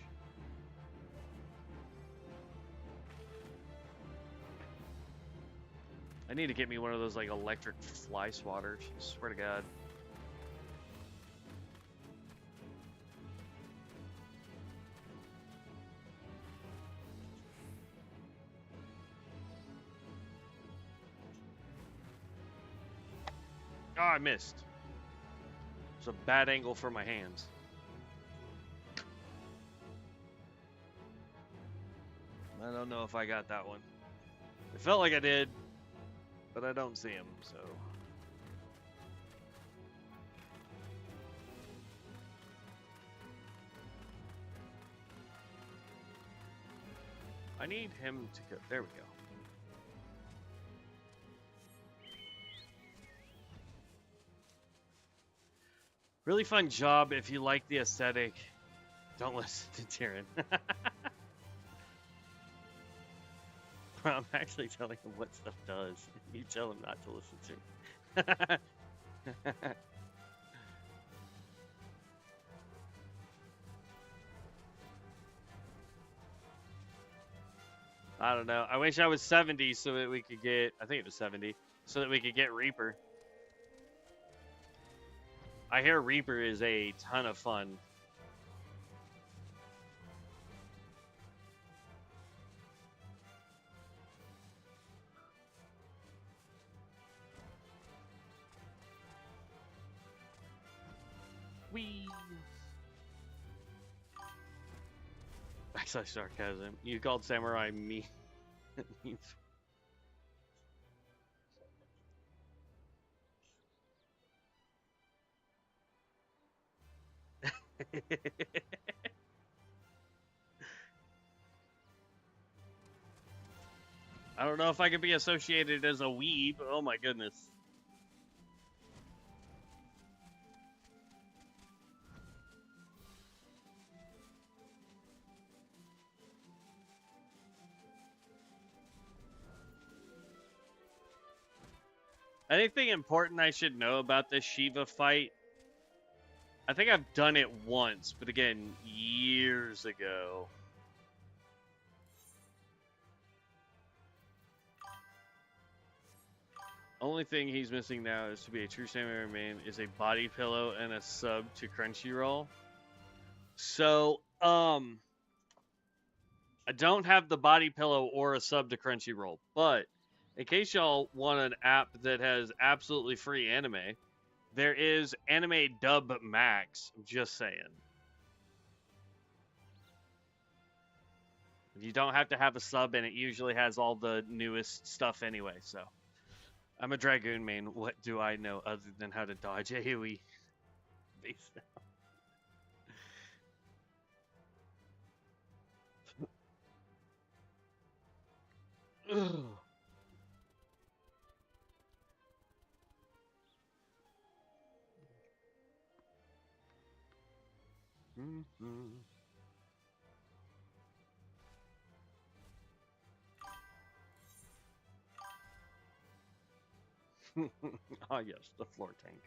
I need to get me one of those like electric fly swatters, I swear to God. Oh, I missed. It's a bad angle for my hands. I don't know if I got that one. It felt like I did, but I don't see him, so. I need him to go. There we go. Really fun job if you like the aesthetic. Don't listen to Tyrion. I'm actually telling him what stuff does. You tell him not to listen to. I don't know. I wish I was 70 so that we could get, I think it was 70, so that we could get Reaper. I hear Reaper is a ton of fun. Whee! I saw sarcasm. You called samurai me. I don't know if I could be associated as a weeb. Oh my goodness. Anything important I should know about this Shiva fight? I think I've done it once, but again, years ago. Only thing he's missing now is to be a true samurai man is a body pillow and a sub to Crunchyroll. So, I don't have the body pillow or a sub to Crunchyroll, but In case y'all want an app that has absolutely free anime, there is Anime Dub Max. I'm just saying. You don't have to have a sub, and it usually has all the newest stuff anyway. So, I'm a Dragoon main. What do I know other than how to dodge AoE? Base. Oh yes, the floor tank.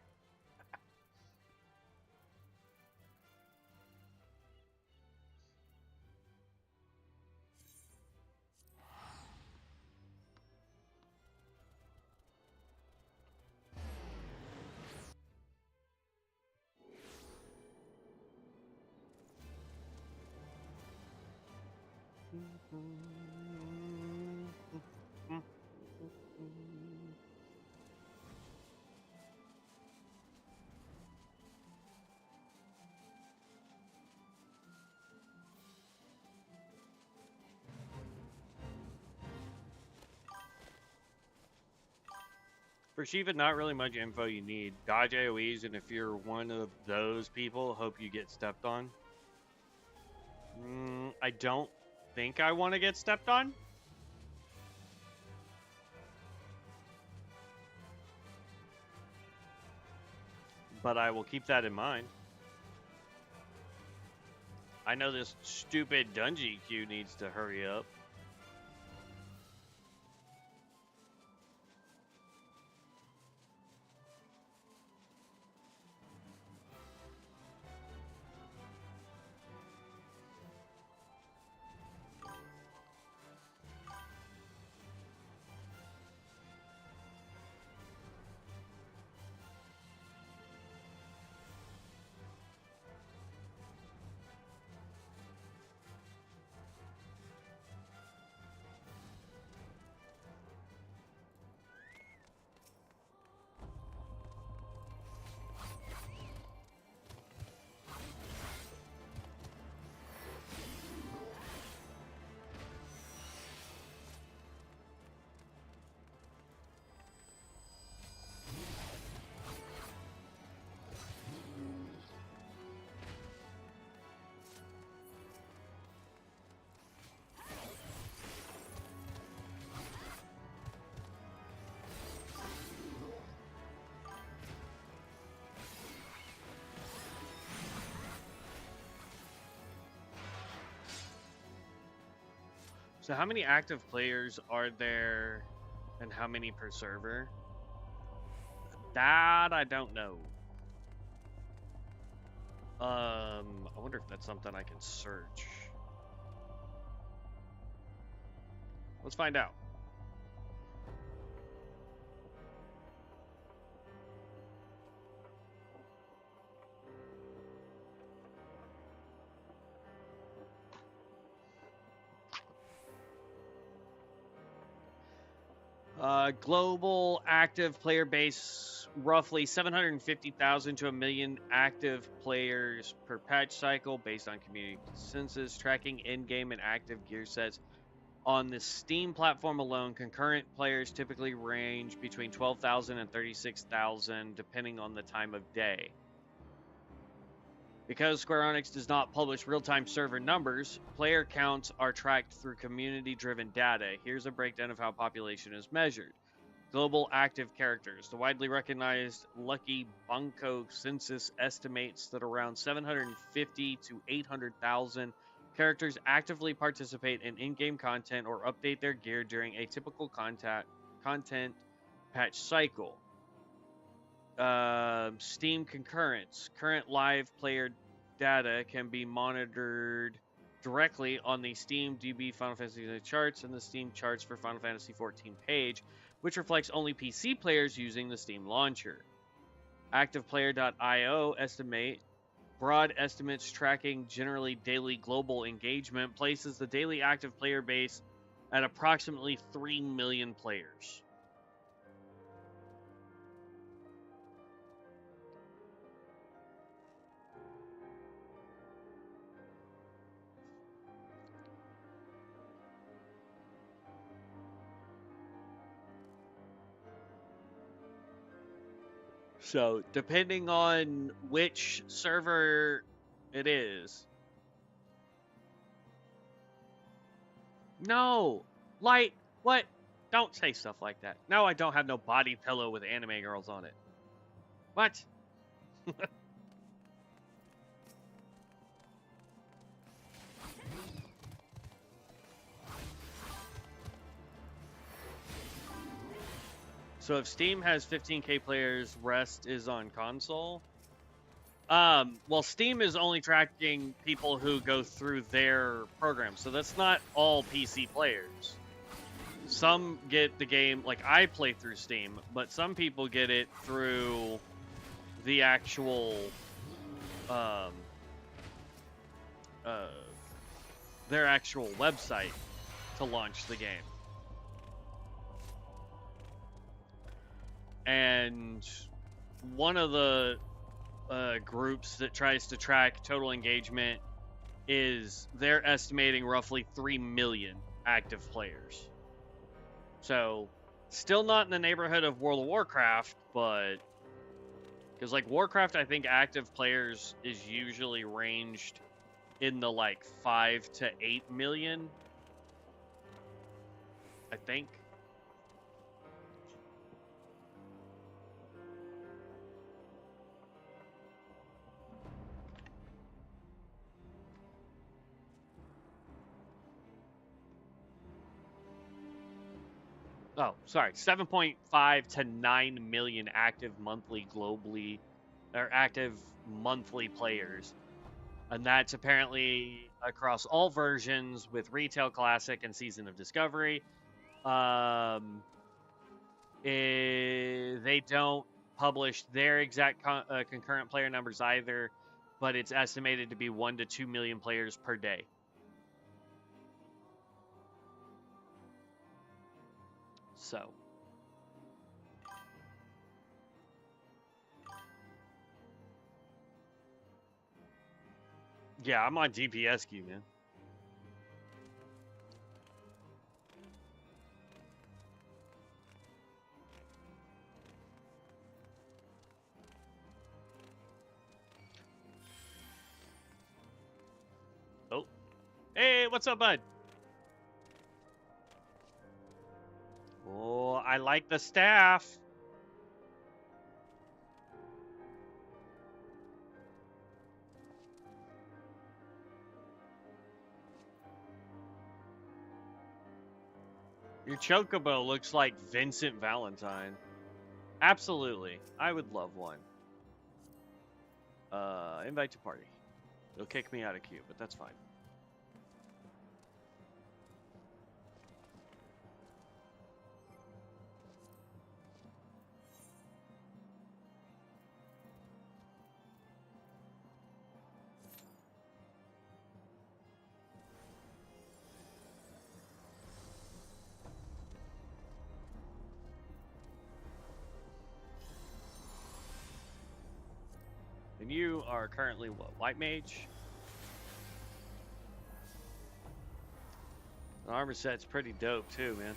For Shiva, not really much info you need. Dodge AoEs, and if you're one of those people, hope you get stepped on. I don't think I want to get stepped on. But I will keep that in mind. I know this stupid Dungeon queue needs to hurry up. So how many active players are there and how many per server? That I don't know. I wonder if that's something I can search. Let's find out. Global active player base, roughly 750,000 to 1 million active players per patch cycle based on community consensus, tracking in-game and active gear sets. On the Steam platform alone, concurrent players typically range between 12,000 and 36,000 depending on the time of day. Because Square Enix does not publish real-time server numbers, player counts are tracked through community-driven data. Here's a breakdown of how population is measured. Global active characters. The widely recognized Lucky Bunko census estimates that around 750 to 800,000 characters actively participate in in-game content or update their gear during a typical content patch cycle. Steam concurrents. Current live player data can be monitored directly on the Steam DB Final Fantasy charts and the Steam charts for Final Fantasy XIV page, which reflects only PC players using the Steam launcher. ActivePlayer.io estimate. Broad estimates tracking generally daily global engagement places the daily active player base at approximately 3 million players. So, depending on which server it is. No! Light! What? Don't say stuff like that. No, I don't have no body pillow with anime girls on it. What? So if Steam has 15K players, rest is on console. Well, Steam is only tracking people who go through their program, so that's not all PC players. Some get the game, like I play through Steam, but some people get it through the actual, their actual website to launch the game. And one of the groups that tries to track total engagement is they're estimating roughly 3 million active players. So, still not in the neighborhood of World of Warcraft, but because like Warcraft, I think active players is usually ranged in the like 5 to 8 million. I think. Oh, sorry, 7.5 to 9 million active monthly globally, or active monthly players. And that's apparently across all versions with Retail Classic and Season of Discovery. They don't publish their exact concurrent player numbers either, but it's estimated to be 1 to 2 million players per day. So. Yeah, I'm on DPS queue, man. Oh. Hey, what's up, bud? Oh, I like the staff. Your chocobo looks like Vincent Valentine. Absolutely. I would love one. Invite to party. They'll kick me out of queue, but that's fine. And you are currently what? White Mage? The armor set's pretty dope too, man.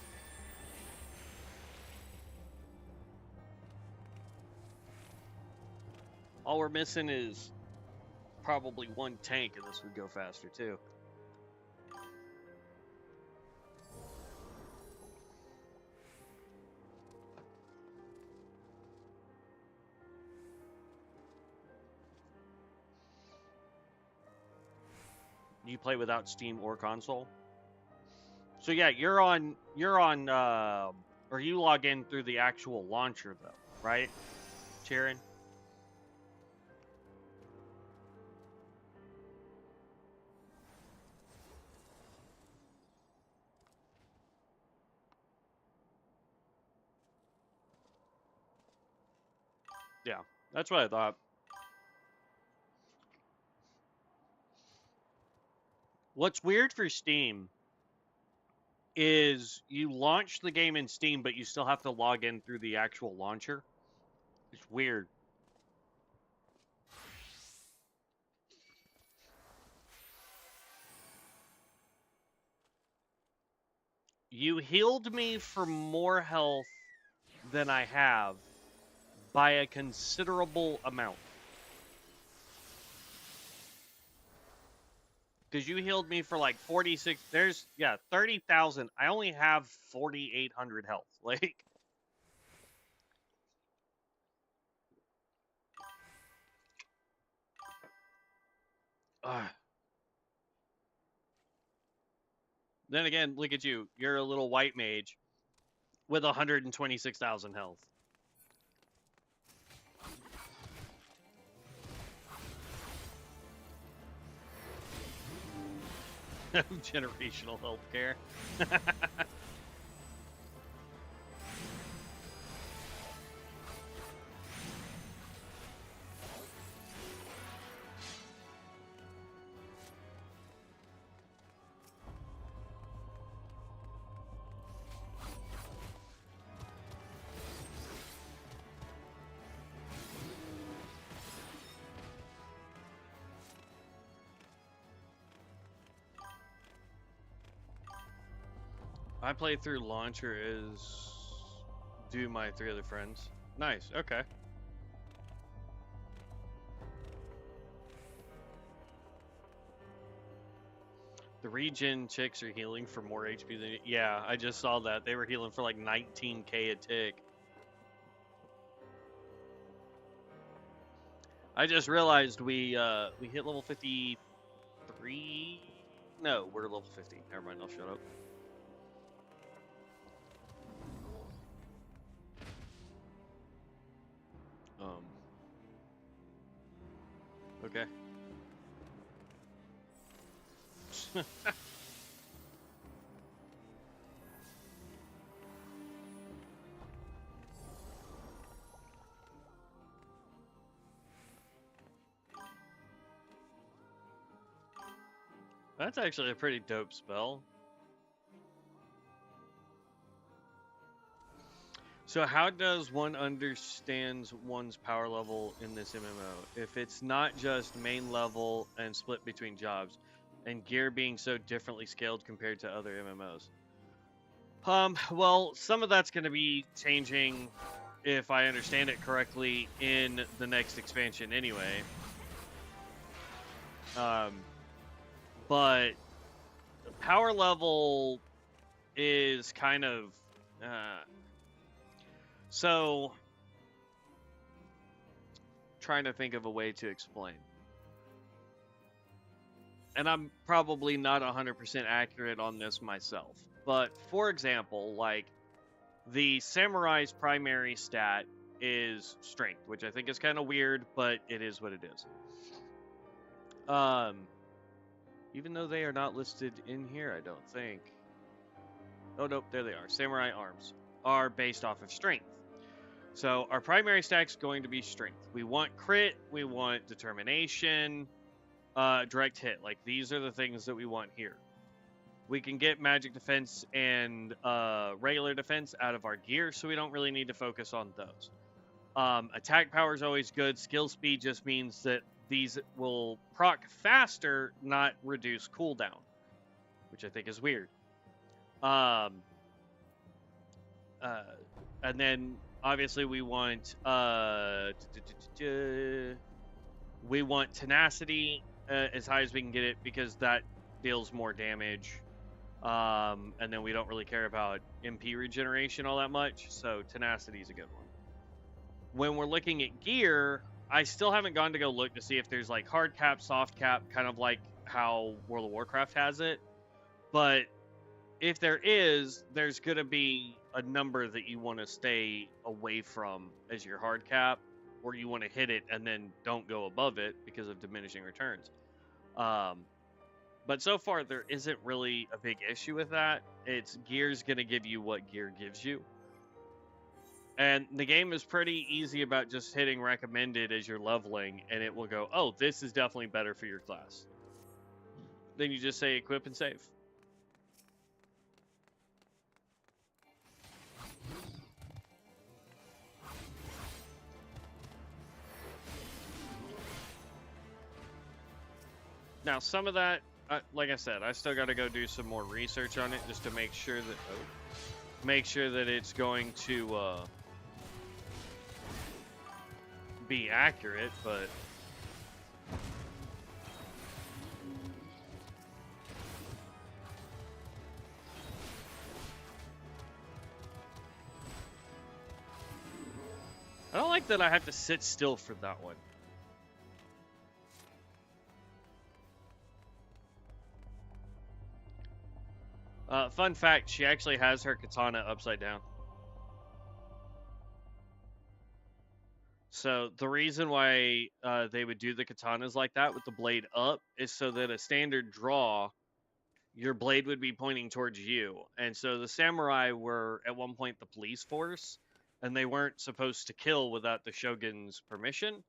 All we're missing is probably one tank, and this would go faster too. You play without Steam or console? So yeah, you're on, or you log in through the actual launcher though, right, Sharon? Yeah, that's what I thought. What's weird for Steam is you launch the game in Steam, but you still have to log in through the actual launcher. It's weird. You healed me for more health than I have by a considerable amount. Because you healed me for like 46. There's, yeah, 30,000. I only have 4,800 health. Like, then again, look at you. You're a little white mage with 126,000 health. Generational healthcare. My playthrough launcher is do my 3 other friends. Nice, okay. The regen chicks are healing for more HP than... Yeah, I just saw that. They were healing for like 19k a tick. I just realized we hit level 53. No, we're level 50. Never mind, I'll shut up. Okay. That's actually a pretty dope spell. So how does one understand one's power level in this MMO if it's not just main level and split between jobs, and gear being so differently scaled compared to other MMOs? Well, some of that's going to be changing, if I understand it correctly, in the next expansion anyway. But the power level is kind of... So, trying to think of a way to explain. And I'm probably not 100% accurate on this myself. But, for example, like, the Samurai's primary stat is strength, which I think is kind of weird, but it is what it is. Even though they are not listed in here, I don't think. Oh, nope, there they are. Samurai arms are based off of strength. So our primary stack's going to be strength. We want crit, we want determination, direct hit. Like, these are the things that we want here. We can get magic defense and regular defense out of our gear, so we don't really need to focus on those. Attack power is always good. Skill speed just means that these will proc faster, not reduce cooldown, which I think is weird. And then obviously we want tenacity as high as we can get it, because that deals more damage. And then we don't really care about MP regeneration all that much, so tenacity is a good one. When we're looking at gear, I still haven't gone to go look to see if there's like hard cap, soft cap, kind of like how World of Warcraft has it. But if there is, there's going to be a number that you want to stay away from as your hard cap, or you want to hit it and then don't go above it because of diminishing returns. But so far, there isn't really a big issue with that. It's gear's going to give you what gear gives you. And the game is pretty easy about just hitting recommended as you're leveling, and it will go, oh, this is definitely better for your class. Then you just say equip and save. Now, some of that, like I said, I still got to go do some more research on it just to make sure that it's going to be accurate. But I don't like that I have to sit still for that one. Fun fact, she actually has her katana upside down. So the reason why they would do the katanas like that with the blade up is so that a standard draw, your blade would be pointing towards you. And so the samurai were at one point the police force, and they weren't supposed to kill without the shogun's permission.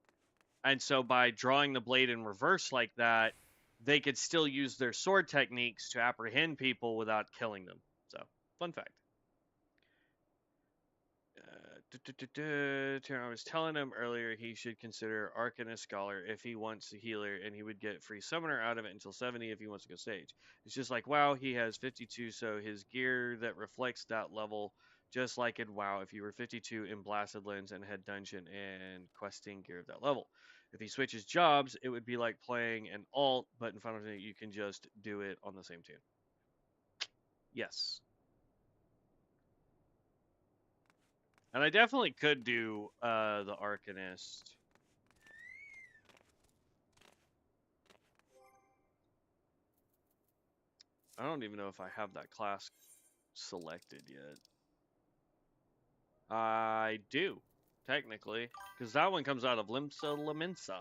And so by drawing the blade in reverse like that, they could still use their sword techniques to apprehend people without killing them. So, fun fact. I was telling him earlier he should consider Arcanist Scholar if he wants a healer, and he would get free Summoner out of it until 70 if he wants to go Sage. It's just like WoW, he has 52, so his gear that reflects that level, just like in WoW, if you were 52 in Blasted Lens and had dungeon and questing gear of that level. If he switches jobs, it would be like playing an alt, but in Final Fantasy you can just do it on the same tune. Yes. And I definitely could do the Arcanist. I don't even know if I have that class selected yet. I do, technically, because that one comes out of Limsa Laminsa.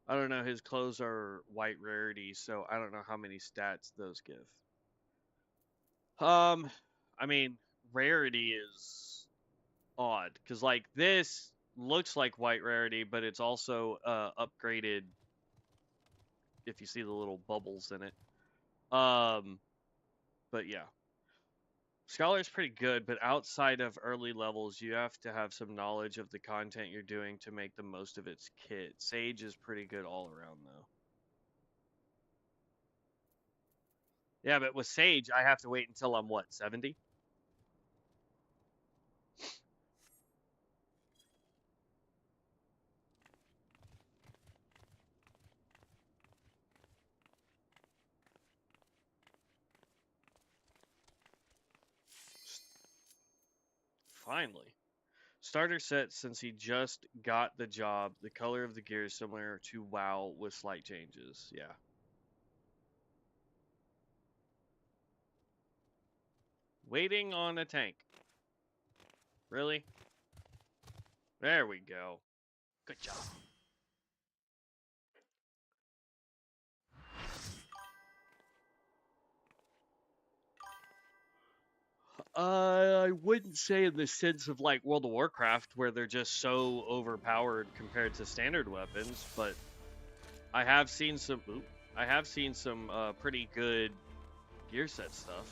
I don't know, his clothes are white rarity, so I don't know how many stats those give. I mean, rarity is odd, because like this looks like white rarity, but it's also upgraded if you see the little bubbles in it. But yeah. Scholar's pretty good, but outside of early levels, you have to have some knowledge of the content you're doing to make the most of its kit. Sage is pretty good all around, though. Yeah, but with Sage, I have to wait until I'm, what, 70? Finally. Starter set, since he just got the job, the color of the gear is similar to WoW with slight changes. Yeah. Waiting on a tank. Really? There we go. Good job. I wouldn't say in the sense of like World of Warcraft where they're just so overpowered compared to standard weapons, but I have seen some. I have seen some pretty good gear set stuff.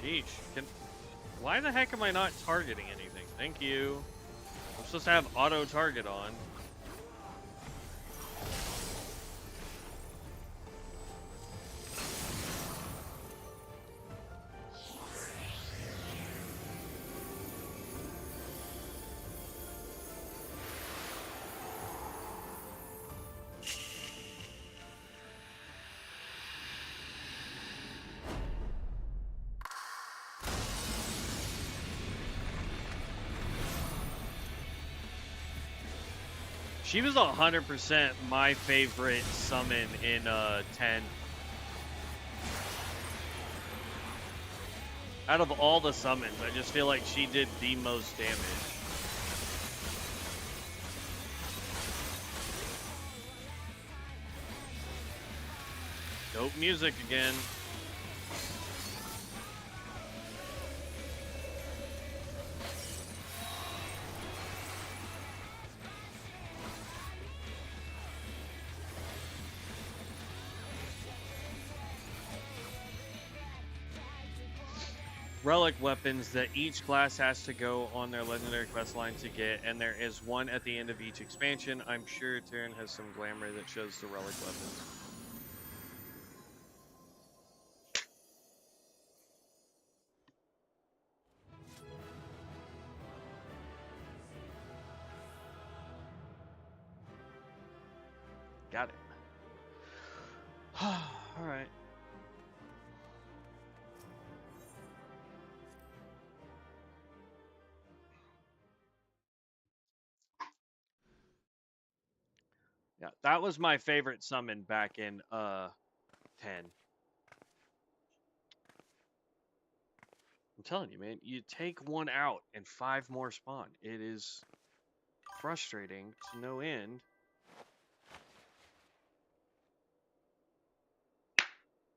Yeesh. Why the heck am I not targeting anything? Thank you. I'm supposed to have auto target on. She was 100% my favorite summon in 10. Out of all the summons, I just feel like she did the most damage. Dope music again. Relic weapons that each class has to go on their legendary quest line to get, and there is one at the end of each expansion. I'm sure Terran has some glamour that shows the relic weapons. Got it. All right. Yeah, that was my favorite summon back in 10. I'm telling you, man, you take one out and 5 more spawn. It is frustrating to no end.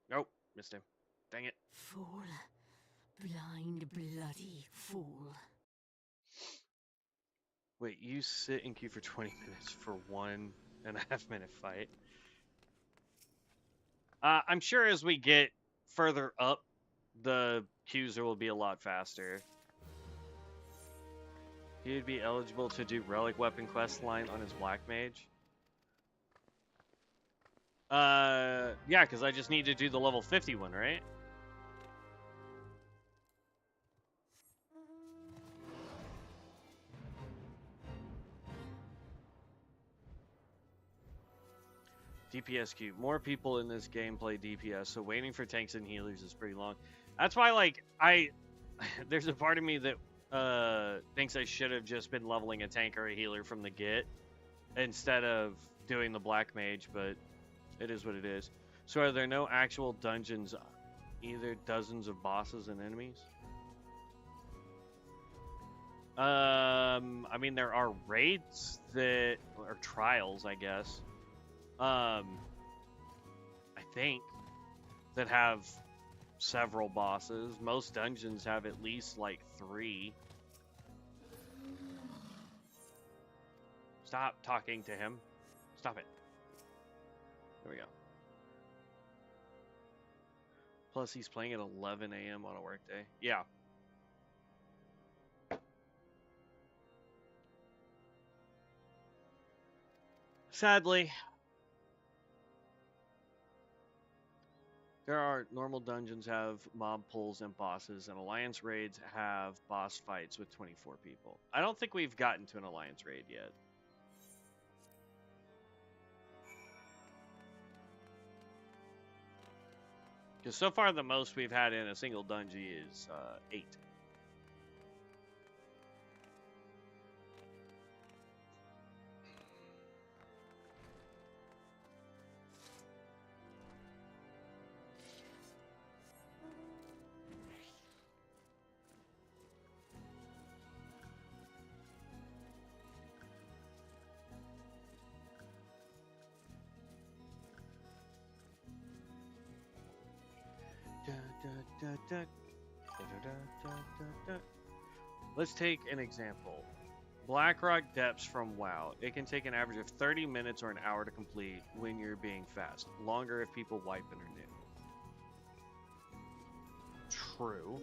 Nope, missed him. Dang it. Fool. Blind, bloody fool. Wait, you sit in queue for 20 minutes for 1.5 minute fight? I'm sure as we get further up, the queues will be a lot faster. He would be eligible to do relic weapon quest line on his black mage. Yeah, because I just need to do the level 50 one, right? DPS queue. More people in this game play DPS, so waiting for tanks and healers is pretty long. That's why, like, there's a part of me that thinks I should have just been leveling a tank or a healer from the get instead of doing the black mage, but it is what it is. So are there no actual dungeons, either dozens of bosses and enemies? I mean, there are raids that are trials, I guess. I think that have several bosses. Most dungeons have at least like 3. Stop talking to him. Stop it. There we go. Plus, he's playing at 11 a.m. on a workday. Yeah. Sadly. There are normal dungeons have mob pulls and bosses, and alliance raids have boss fights with 24 people. I don't think we've gotten to an alliance raid yet. Because so far the most we've had in a single dungeon is 8. Let's take an example. Blackrock Depths from WoW. It can take an average of 30 minutes or an hour to complete when you're being fast. Longer if people wipe and are new. True.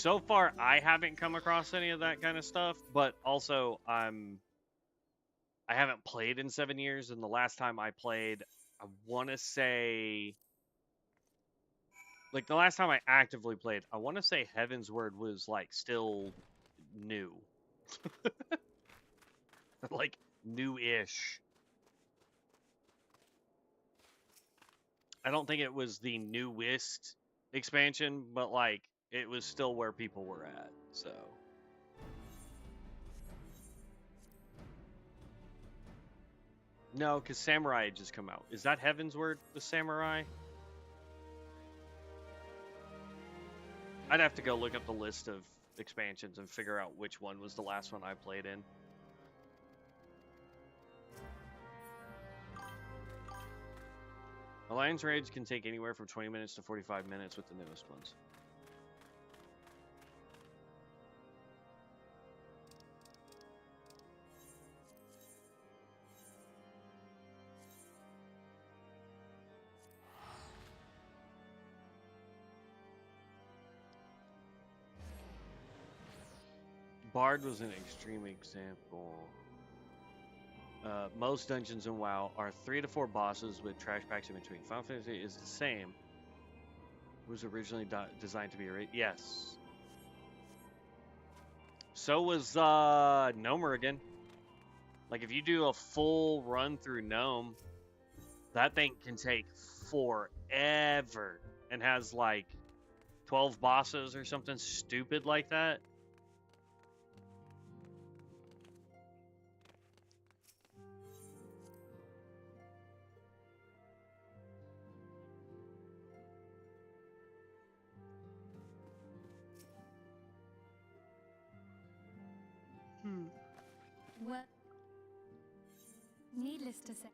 so far I haven't come across any of that kind of stuff, but also I haven't played in 7 years, and the last time I played, I want to say, like the last time I actively played, I want to say Heavensward was like still new. Like new-ish. I don't think it was the newest expansion, but like it was still where people were at. So no, because Samurai had just come out. Is that Heavensward, the Samurai? I'd have to go look up the list of expansions and figure out which one was the last one I played in. Alliance raids can take anywhere from 20 minutes to 45 minutes with the newest ones. Bard was an extreme example. Most dungeons in WoW are 3 to 4 bosses with trash packs in between. Final Fantasy is the same. It was originally designed to be a raid. Yes. So was Gnomer again. Like if you do a full run through Gnome, that thing can take forever and has like 12 bosses or something stupid like that. Well, needless to say.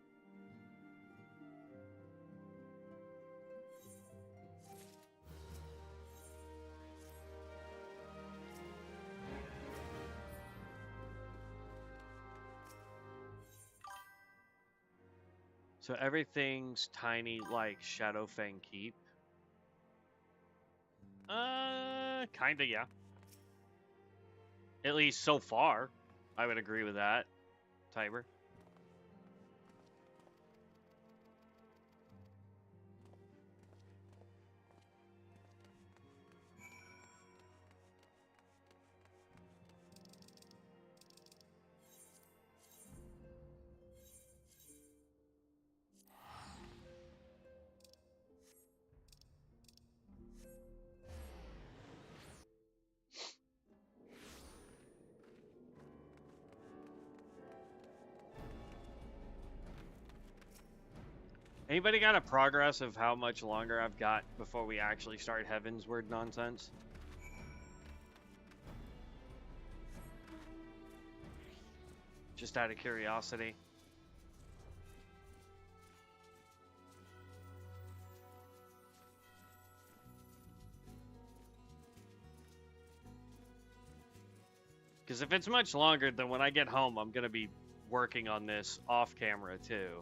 So everything's tiny like Shadowfang Keep. Kinda, yeah. At least so far, I would agree with that, Tiber. Anybody got a progress of how much longer I've got before we actually start Heavensward nonsense? Just out of curiosity. Because if it's much longer, then when I get home, I'm going to be working on this off camera too.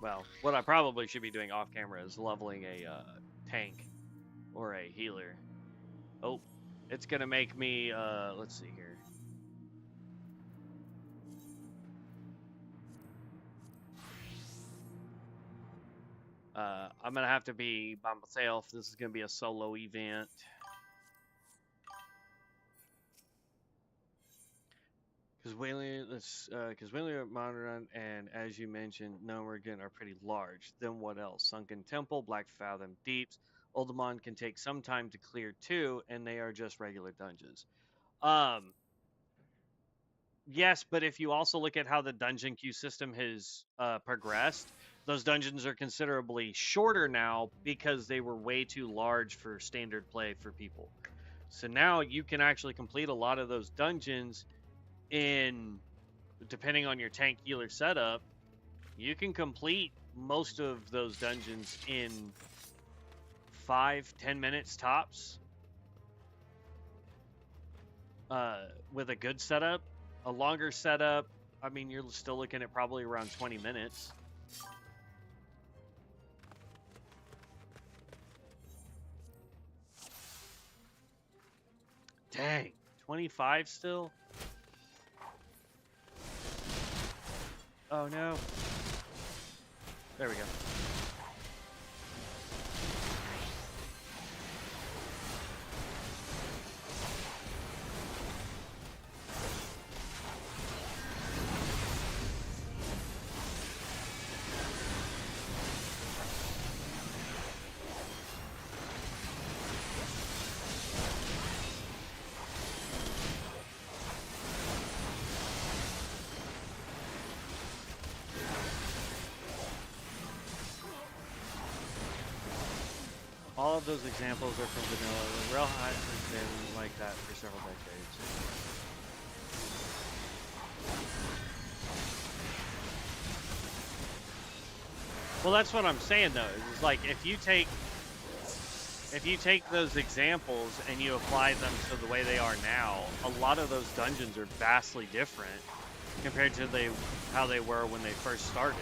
Well, what I probably should be doing off camera is leveling a tank or a healer. Oh, it's gonna make me, let's see here. I'm gonna have to be by myself. This is gonna be a solo event. Because Whaley are modern, and as you mentioned, Gnomergan are pretty large. Then what else? Sunken Temple, Black Fathom Deeps. Oldemon can take some time to clear too, and they are just regular dungeons. Yes, but if you also look at how the dungeon queue system has progressed, those dungeons are considerably shorter now because they were way too large for standard play for people. So now you can actually complete a lot of those dungeons in, depending on your tank healer setup, you can complete most of those dungeons in 5-10 minutes tops with a good setup. A longer setup, I mean, you're still looking at probably around 20 minutes. Dang, 25 still? Oh no. There we go. All of those examples are from vanilla. The Rail has been like that for several decades. Well, that's what I'm saying though. Is like if you take those examples and you apply them to the way they are now, a lot of those dungeons are vastly different compared to how they were when they first started.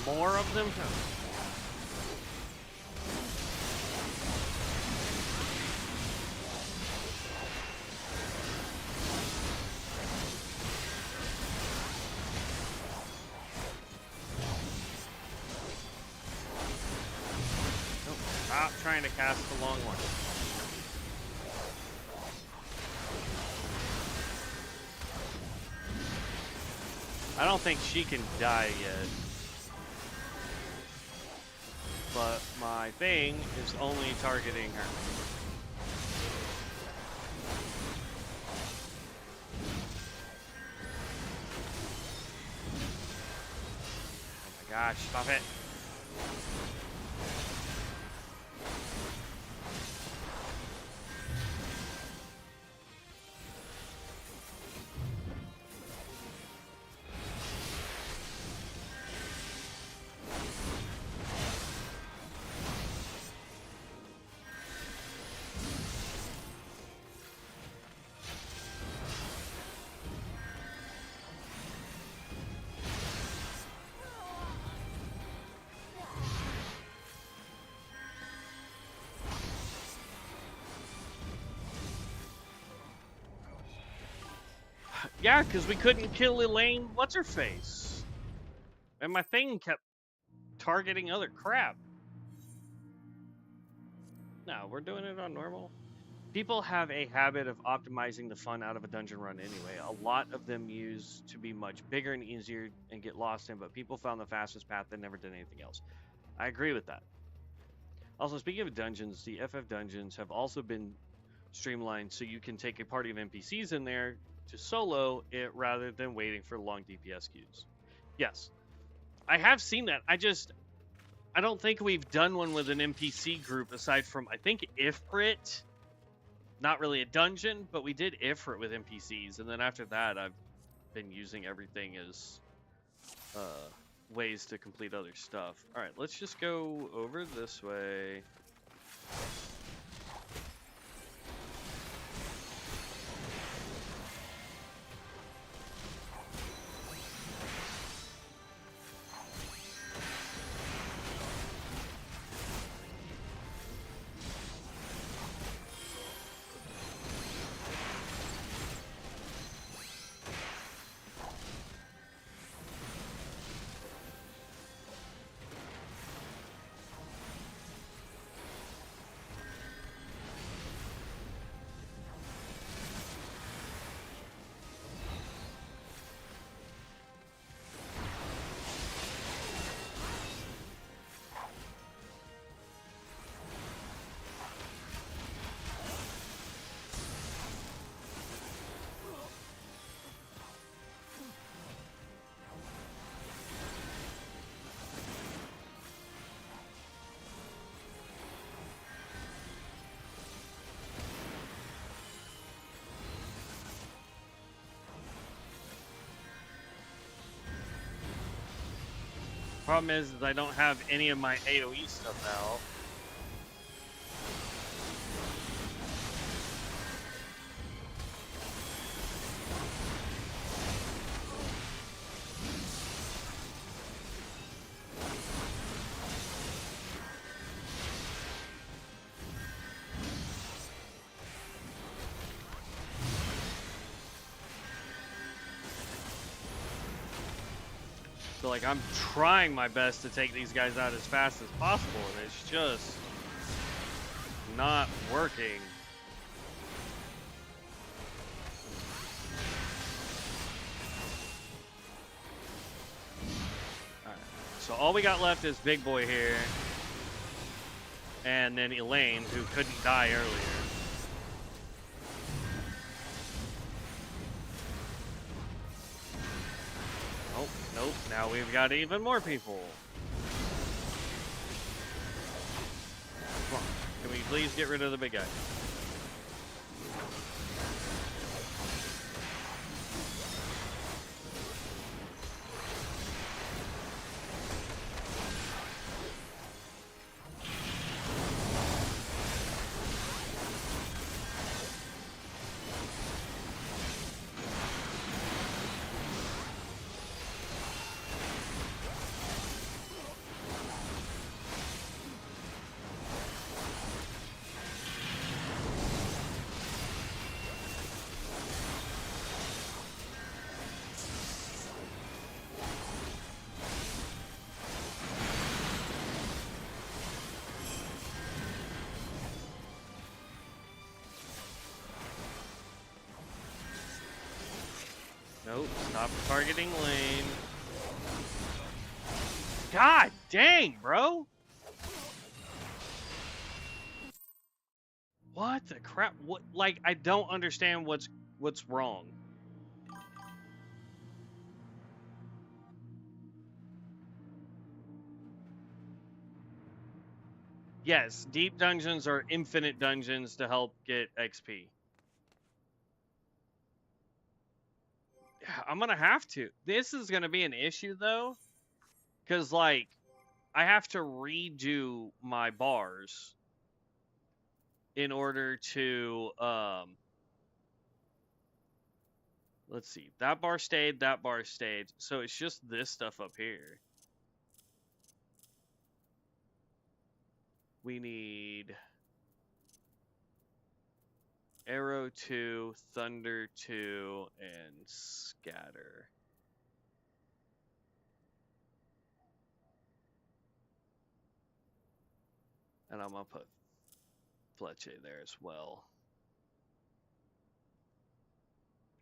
More of them? Nope. Stop trying to cast the long one. I don't think she can die yet. But my thing is only targeting her. Oh my gosh, stop it. Yeah, because we couldn't kill Elaine, what's-her-face? And my thing kept targeting other crap. No, we're doing it on normal. People have a habit of optimizing the fun out of a dungeon run anyway. A lot of them used to be much bigger and easier and get lost in, but people found the fastest path and never did anything else. I agree with that. Also, speaking of dungeons, the FF dungeons have also been streamlined so you can take a party of NPCs in there to solo it rather than waiting for long DPS queues. Yes, I have seen that. I don't think we've done one with an NPC group aside from, I think, it.Red. Not really a dungeon, but we did it.Red with NPCs, and then after that, I've been using everything as ways to complete other stuff. All right, let's just go over this way. Problem is I don't have any of my AoE stuff out. So like I'm trying my best to take these guys out as fast as possible, and it's just not working. Alright, so all we got left is Big Boy here, and then Elaine, who couldn't die earlier. Nope, now we've got even more people. Come on, can we please get rid of the big guy? Nope, stop targeting lane. God dang, bro! What the crap? What? Like, I don't understand what's wrong. Yes, deep dungeons are infinite dungeons to help get XP. I'm gonna have to. This is gonna be an issue though, because like I have to redo my bars in order to let's see, that bar stayed, so it's just this stuff up here. We need Arrow 2, Thunder 2, and Scatter. And I'm gonna put Fletche there as well.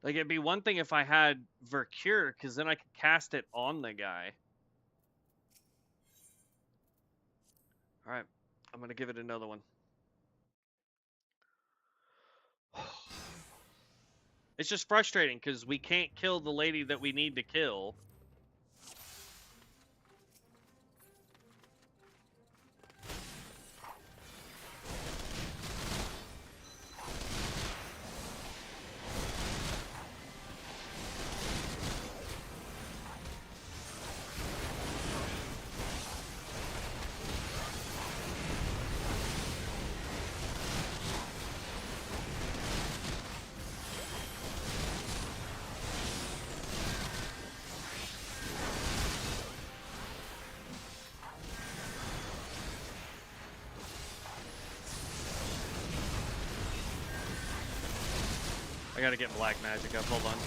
Like, it'd be one thing if I had Vercure, because then I could cast it on the guy. Alright, I'm gonna give it another one. It's just frustrating because we can't kill the lady that we need to kill. I gotta get black magic up, hold on.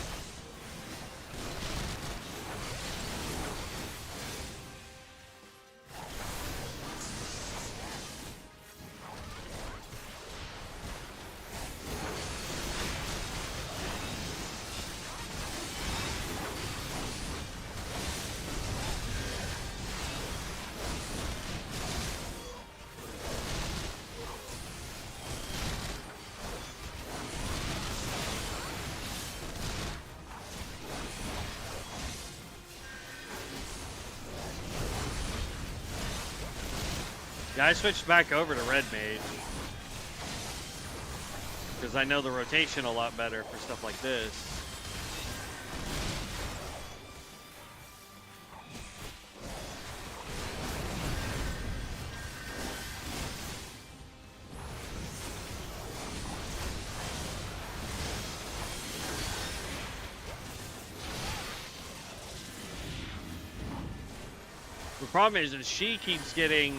Yeah, I switched back over to Red Mage. Because I know the rotation a lot better for stuff like this. problem is she keeps getting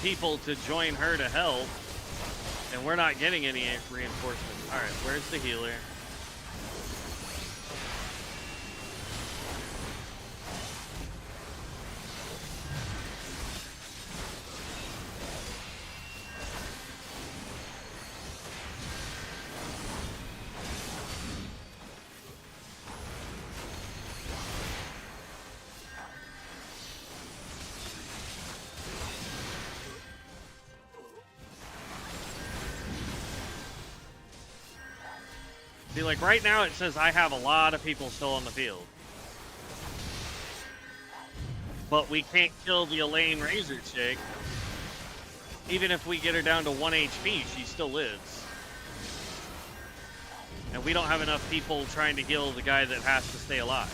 people to join her to help, and we're not getting any reinforcements. All right, where's the healer? See, like right now it says I have a lot of people still on the field. But we can't kill the Elaine Razor chick. Even if we get her down to 1 HP, she still lives. And we don't have enough people trying to heal the guy that has to stay alive.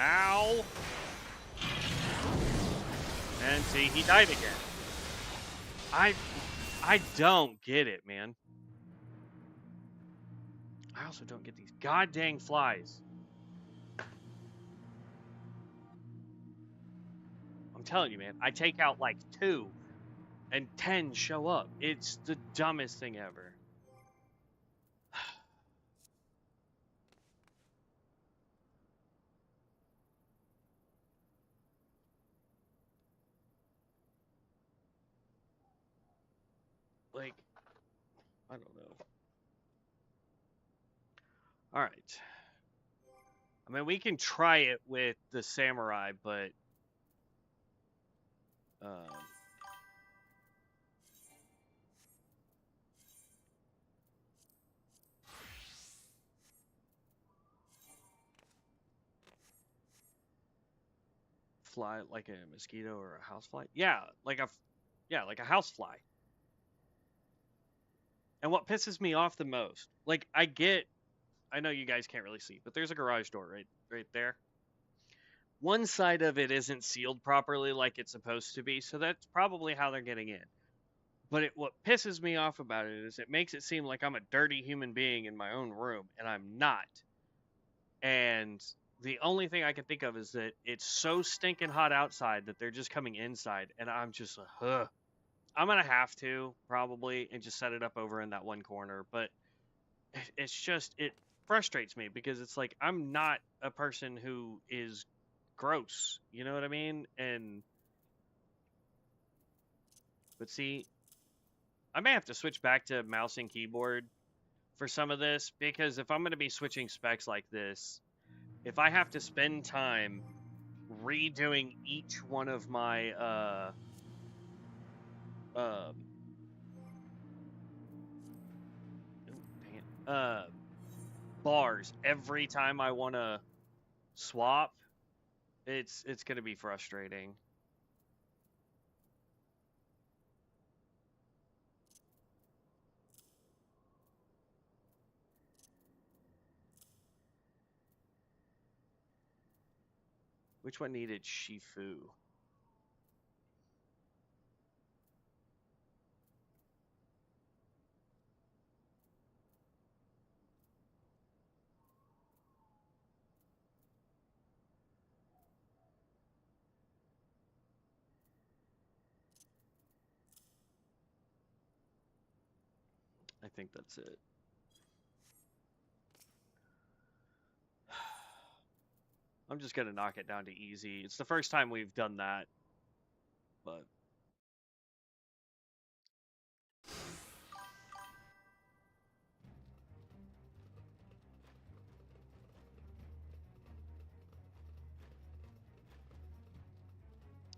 Ow! And see, he died again. I don't get it, man. I also don't get these goddamn flies. I'm telling you, man, I take out like 2 and 10 show up. It's the dumbest thing ever. Like, I don't know. All right. I mean, we can try it with the samurai, but fly like a mosquito or a housefly. Yeah, like a housefly. And what pisses me off the most, like I know you guys can't really see, but there's a garage door right there. One side of it isn't sealed properly like it's supposed to be, so that's probably how they're getting in. But what pisses me off about it is it makes it seem like I'm a dirty human being in my own room, and I'm not. And the only thing I can think of is that it's so stinking hot outside that they're just coming inside, and I'm just ugh. I'm gonna have to probably and just set it up over in that one corner, but it's just it frustrates me because it's like I'm not a person who is gross, you know what I mean? But see, I may have to switch back to mouse and keyboard for some of this, because if I'm going to be switching specs like this, if I have to spend time redoing each one of my bars every time I want to swap, it's going to be frustrating. Which one needed Shifu? I think that's it. I'm just going to knock it down to easy. It's the first time we've done that, but...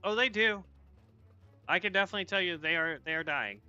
Oh, they do. I can definitely tell you they are dying.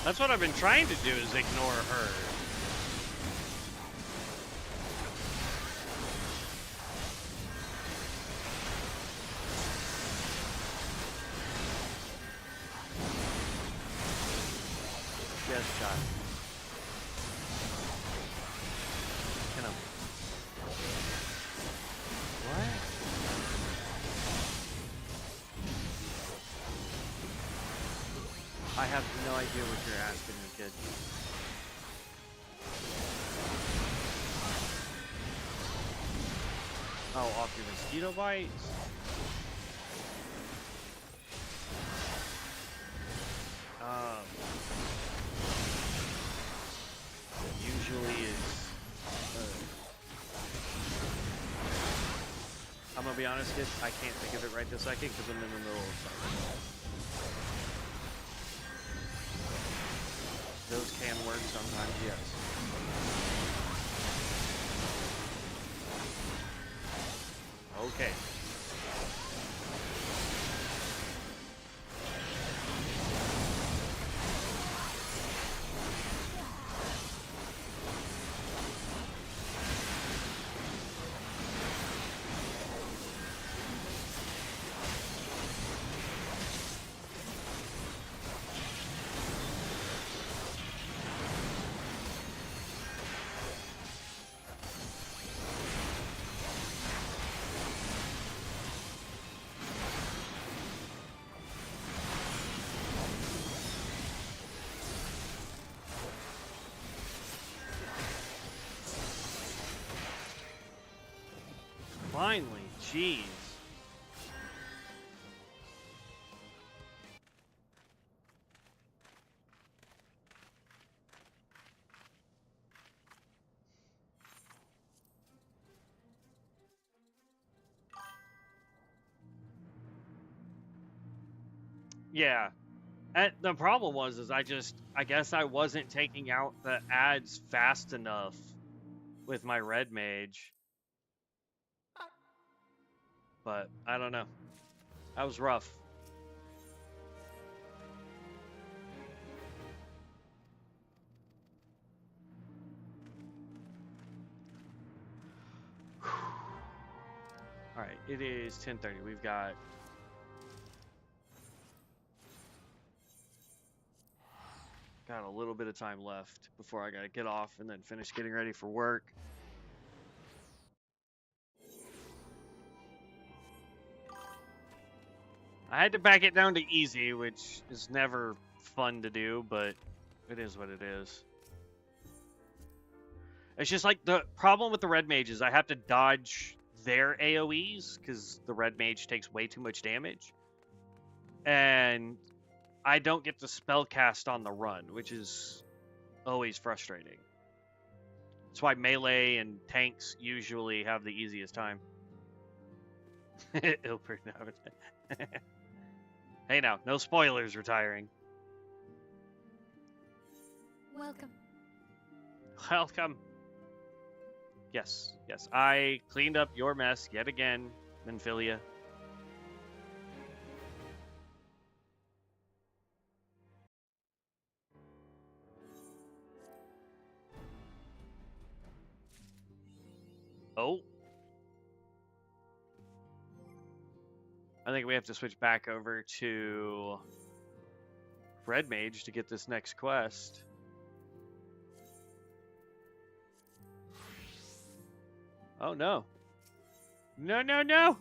That's what I've been trying to do, is ignore her. Yes, shot. Can I? What? I have no idea what you're asking me, kid. Oh, off your mosquito bites? Usually is... I'm gonna be honest, kid, I can't think of it right this second because I'm in the middle of something. Those can work sometimes, yes. Okay. Finally, jeez. Yeah. And the problem was I guess I wasn't taking out the ads fast enough with my Red Mage. But I don't know. That was rough. All right, it is 10:30. We've got a little bit of time left before I gotta get off and then finish getting ready for work. I had to back it down to easy, which is never fun to do, but it is what it is. It's just like the problem with the Red Mage is I have to dodge their AoEs because the Red Mage takes way too much damage. And I don't get to spell cast on the run, which is always frustrating. That's why melee and tanks usually have the easiest time. Ilbert, no. Hey now, no spoilers retiring. Welcome. Welcome. Yes, yes. I cleaned up your mess yet again, Menphilia. Oh. I think we have to switch back over to Red Mage to get this next quest. Oh no. No, no, no!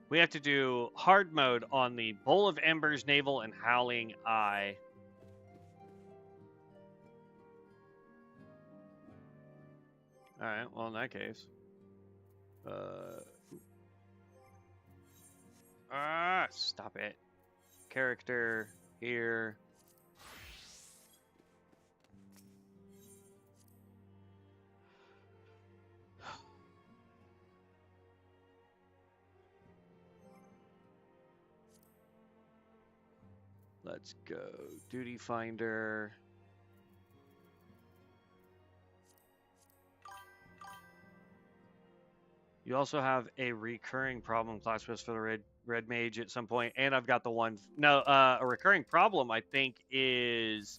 We have to do hard mode on the Bowl of Embers, Navel, and Howling Eye. Alright, well in that case. Stop it. Character here. Let's go. Duty Finder. You also have a recurring problem class quest for the Red Mage at some point, and I've got the one. No, a recurring problem I think is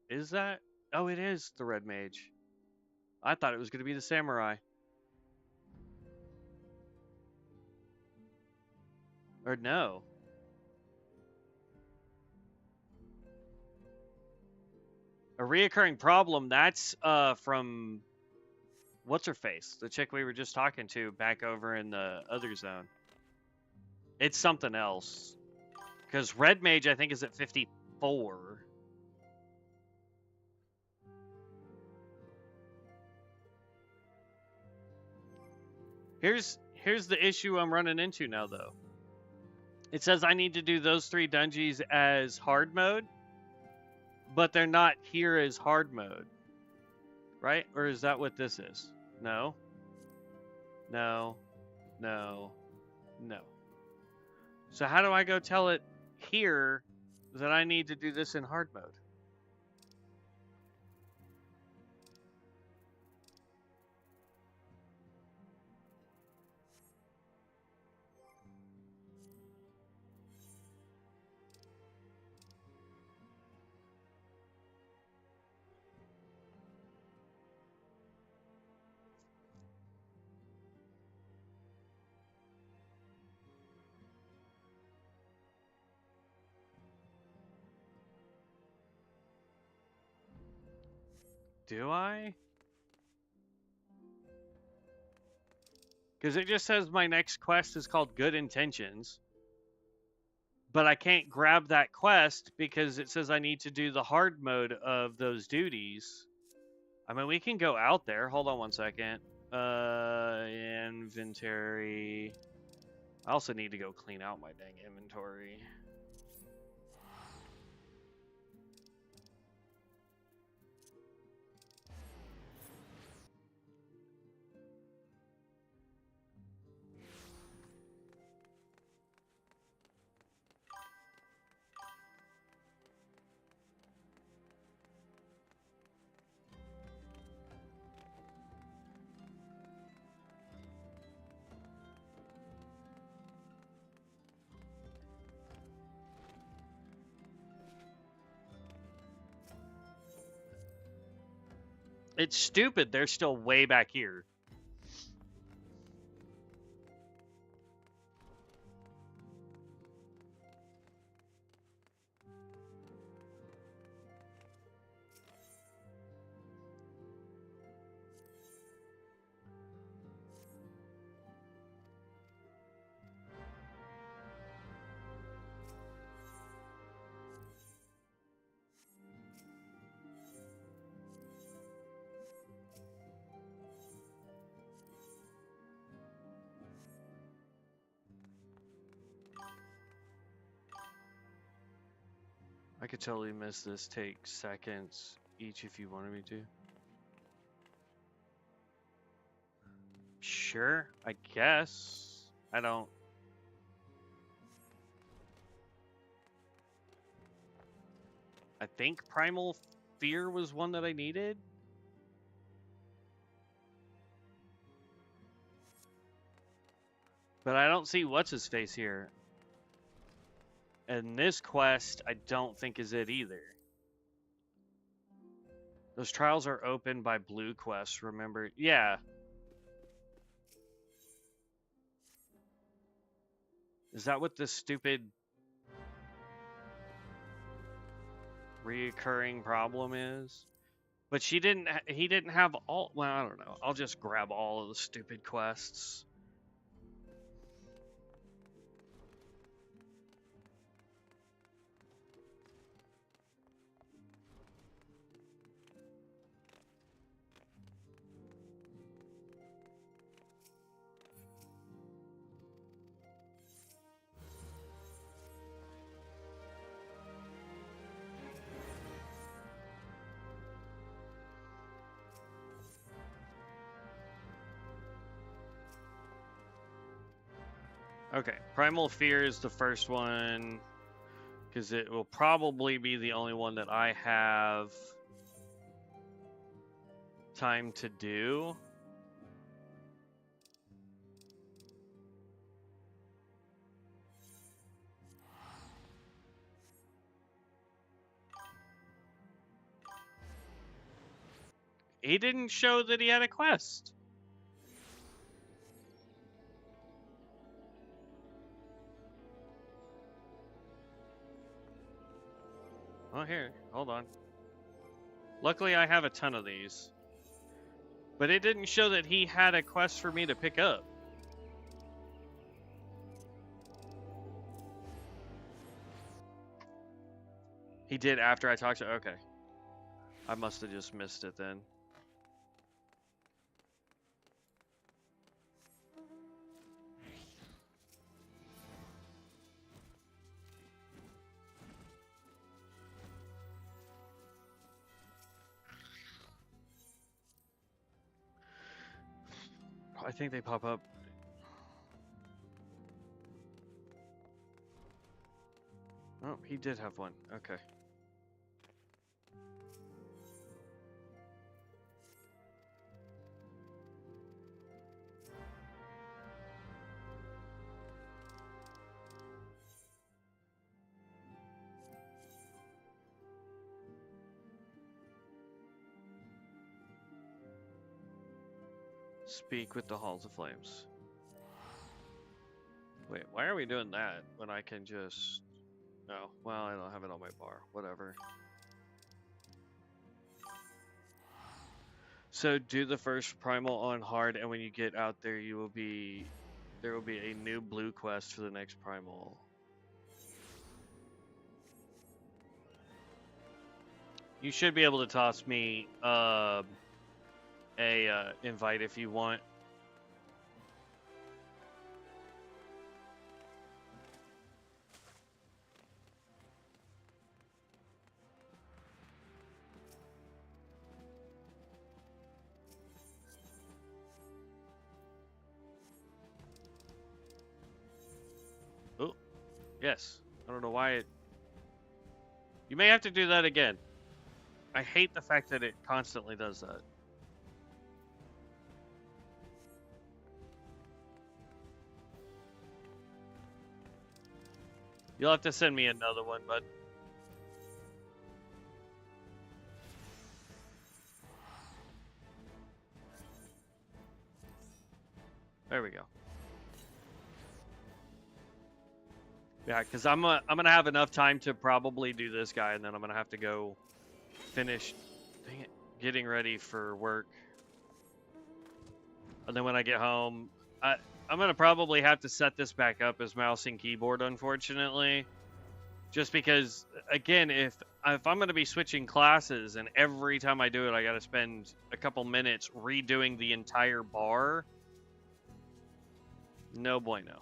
is that? Oh, it is the Red Mage. I thought it was going to be the Samurai. Or no. A reoccurring problem, that's from what's her face? The chick we were just talking to back over in the other zone. It's something else. Because Red Mage I think is at 54. Here's the issue I'm running into now though. It says I need to do those 3 dungeons as hard mode, but they're not here as hard mode. Right? Or is that what this is? No. No. No. No. So how do I go tell it here that I need to do this in hard mode? Do I? Because it just says my next quest is called Good Intentions. But I can't grab that quest because it says I need to do the hard mode of those duties. I mean, we can go out there. Hold on one second. Inventory. I also need to go clean out my dang inventory. It's stupid. They're still way back here. I could totally miss this. Take seconds each if you wanted me to. Sure, I guess. I don't. I think Primal Fear was one that I needed. But I don't see what's his face here. And this quest, I don't think is it either. Those trials are open by blue quests, remember? Yeah. Is that what this stupid reoccurring problem is? But he didn't have all, well, I don't know. I'll just grab all of the stupid quests. Okay, Primal Fear is the first one, because it will probably be the only one that I have time to do. He didn't show that he had a quest. Oh, here, hold on. Luckily, I have a ton of these. But it didn't show that he had a quest for me to pick up. He did after I talked to... Okay. I must have just missed it then. I think they pop up. Oh, he did have one. Okay. Speak with the Halls of Flames. Wait, why are we doing that when I can just... Oh, well, I don't have it on my bar. Whatever. So do the first primal on hard, and when you get out there, there will be a new blue quest for the next primal. You should be able to toss me a invite if you want. Oh, yes. I don't know why it... You may have to do that again. I hate the fact that it constantly does that. You'll have to send me another one, bud. There we go. Yeah, because I'm gonna have enough time to probably do this guy, and then I'm gonna have to go finish, dang it, getting ready for work. And then when I get home, I'm gonna probably have to set this back up as mouse and keyboard, unfortunately. Just because, again, if I'm gonna be switching classes, and every time I do it, I gotta spend a couple minutes redoing the entire bar. No bueno.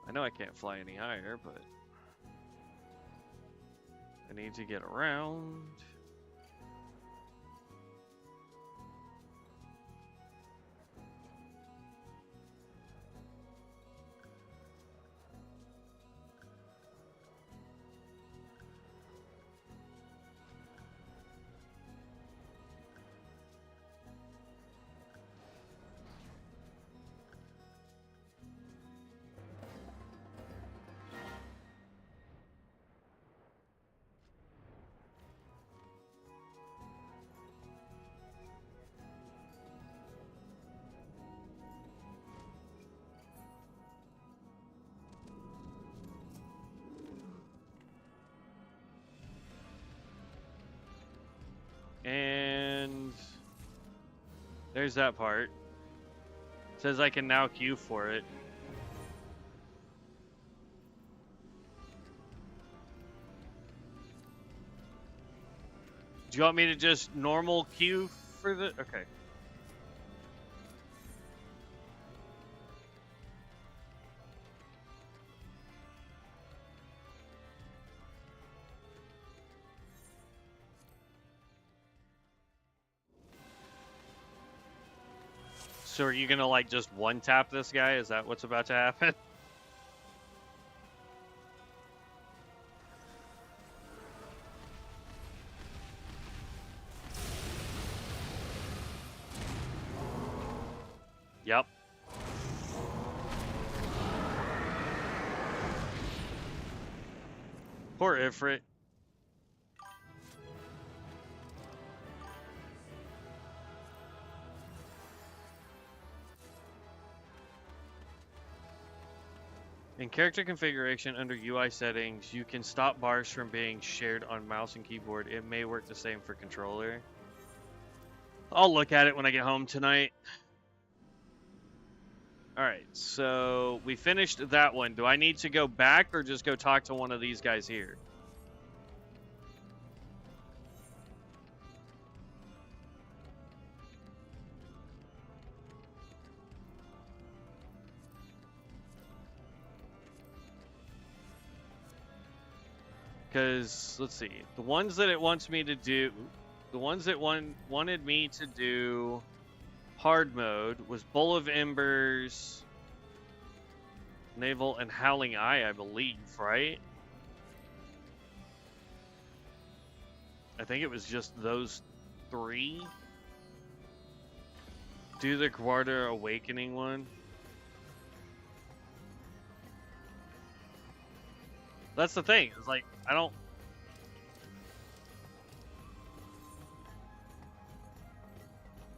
I know I can't fly any higher, but I need to get around. And there's that part. It says I can now queue for it. Do you want me to just normal queue for the... Okay. So are you gonna like just one tap this guy? Is that what's about to happen? Yep. Poor Ifrit. In character configuration under UI settings, you can stop bars from being shared on mouse and keyboard. It may work the same for controller. I'll look at it when I get home tonight. Alright, so we finished that one. Do I need to go back or just go talk to one of these guys here? Because, let's see, the ones that it wants me to do, the ones that wanted me to do hard mode was Bowl of Embers, Naval, and Howling Eye, I believe, right? I think it was just those three. Do the Quarter Awakening one. That's the thing. It's like, I don't...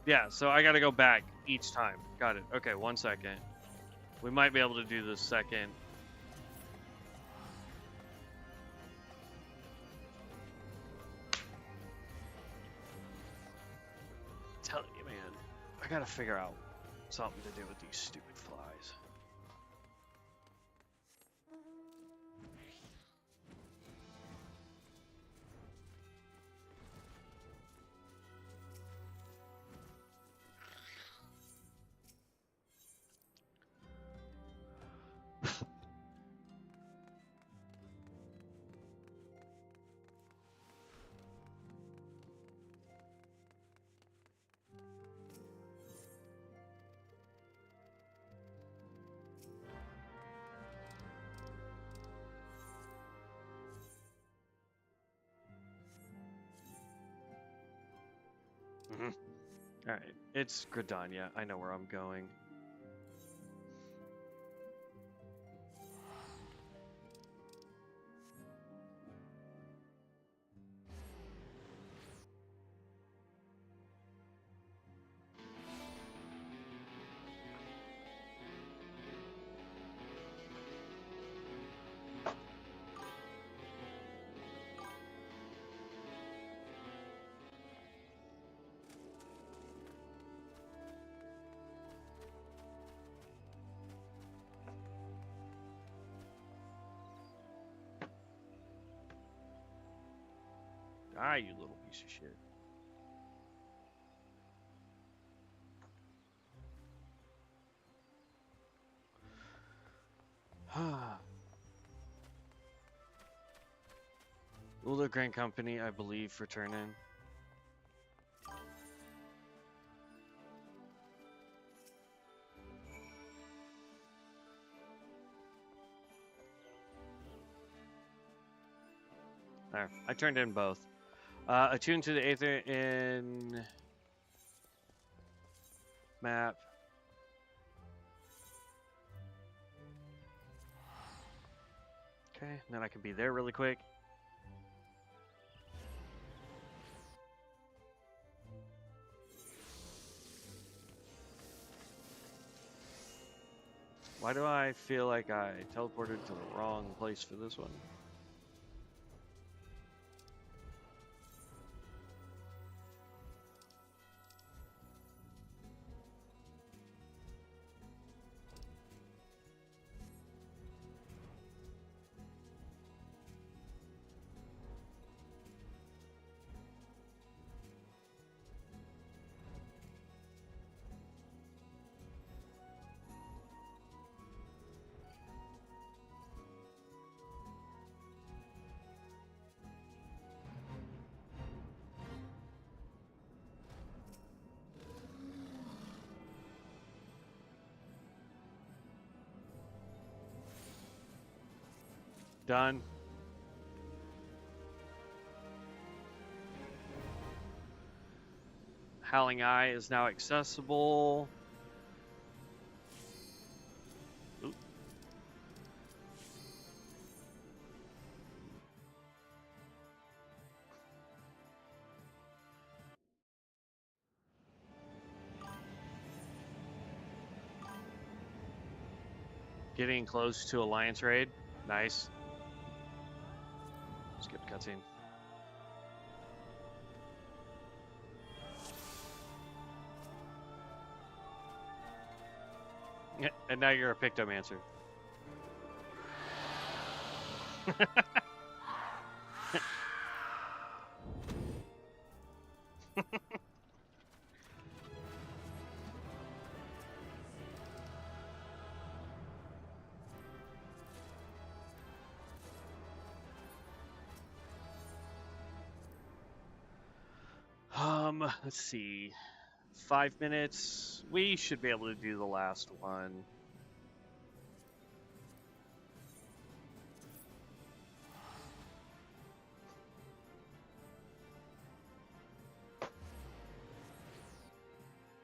Yeah, so I gotta go back each time. Got it. Okay, 1 second. We might be able to do this second. Telling you, man. I gotta figure out something to do with these stupid flies. Alright, it's Gridania. I know where I'm going. Ah, you little piece of shit. Uller Grand Company, I believe, for turn-in. There, I turned in both. Attuned to the Aether in map. Okay, then I can be there really quick. Why do I feel like I teleported to the wrong place for this one? Done. Howling Eye is now accessible. Oop. Getting close to Alliance raid. Nice. Skip cutscene. Yeah, and now you're a Pictomancer. Let's see. 5 minutes. We should be able to do the last one.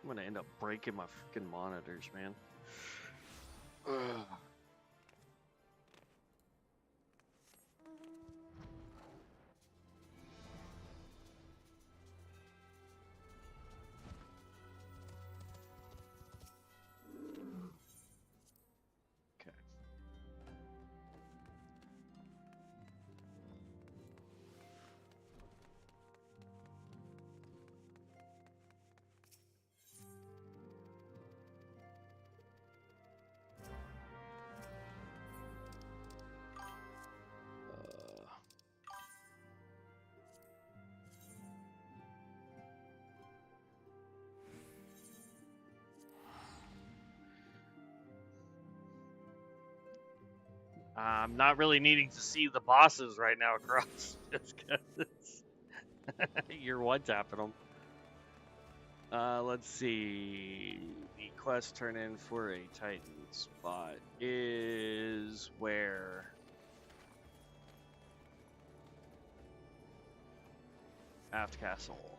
I'm gonna end up breaking my freaking monitors, man. Ugh. Okay. I'm not really needing to see the bosses right now across, just because you're one-tapping them. Let's see. The quest turn in for a Titan spot is where? Aft Castle.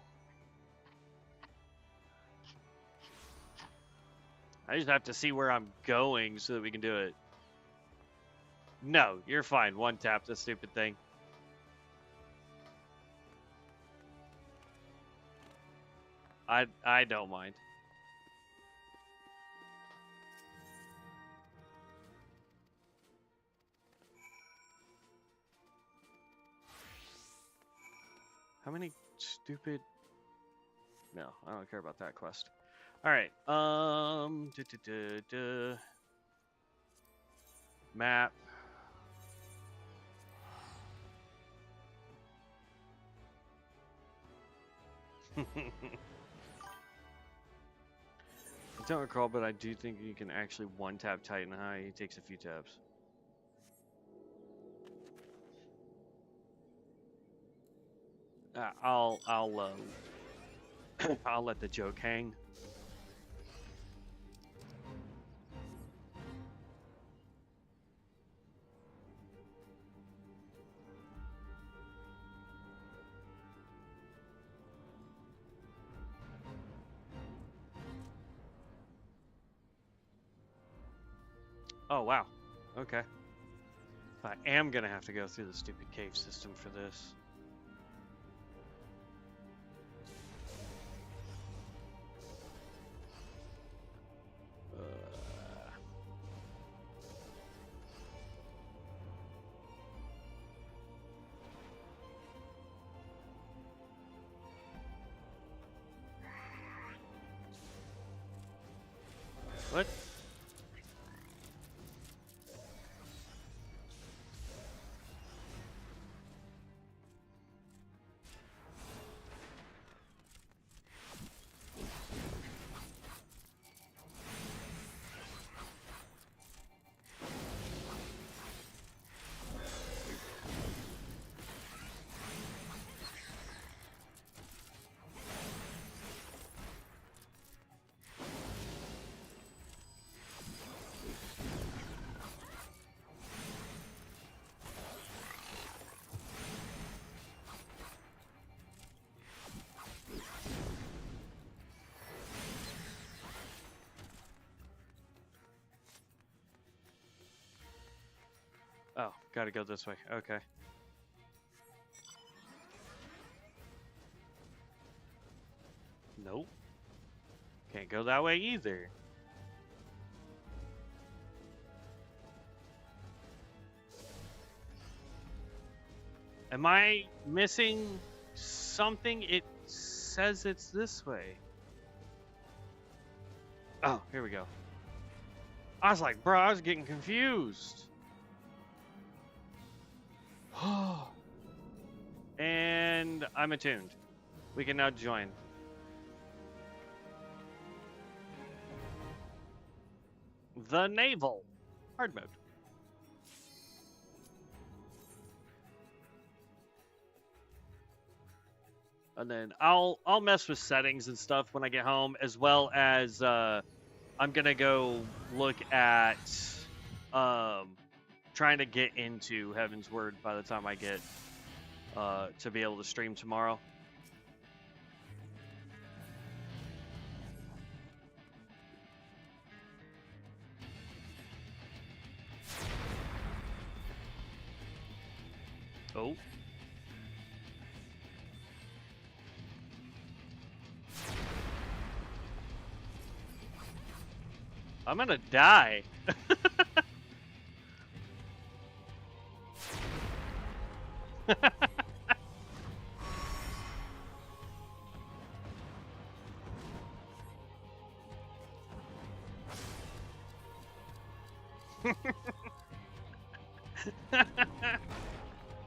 I just have to see where I'm going so that we can do it. No, you're fine. One tap the stupid thing. I don't mind. How many stupid? No, I don't care about that quest. All right. Map. I don't recall, but I do think you can actually one-tap Titan High. He takes a few taps. I'll I'll let the joke hang. Oh, wow. Okay. I am going to have to go through the stupid cave system for this. What? Gotta go this way. Okay. Nope. Can't go that way either. Am I missing something? It says it's this way. Oh, here we go. I was like, bro, I was getting confused. And I'm attuned. We can now join. The Naval. Hard mode. And then I'll mess with settings and stuff when I get home, as well as I'm gonna go look at trying to get into Heavensward by the time I get to be able to stream tomorrow. Oh. I'm gonna die.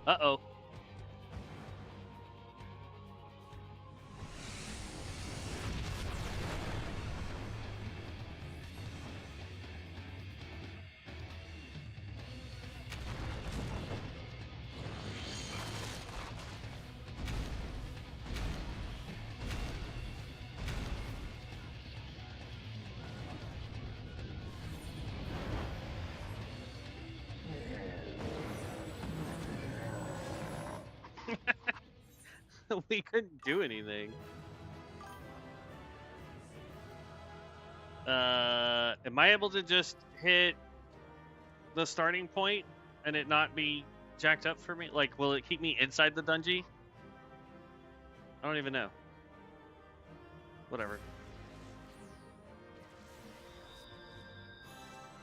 Uh-oh. We couldn't do anything. Am I able to just hit the starting point and it not be jacked up for me? Like, will it keep me inside the dungeon? I don't even know. Whatever.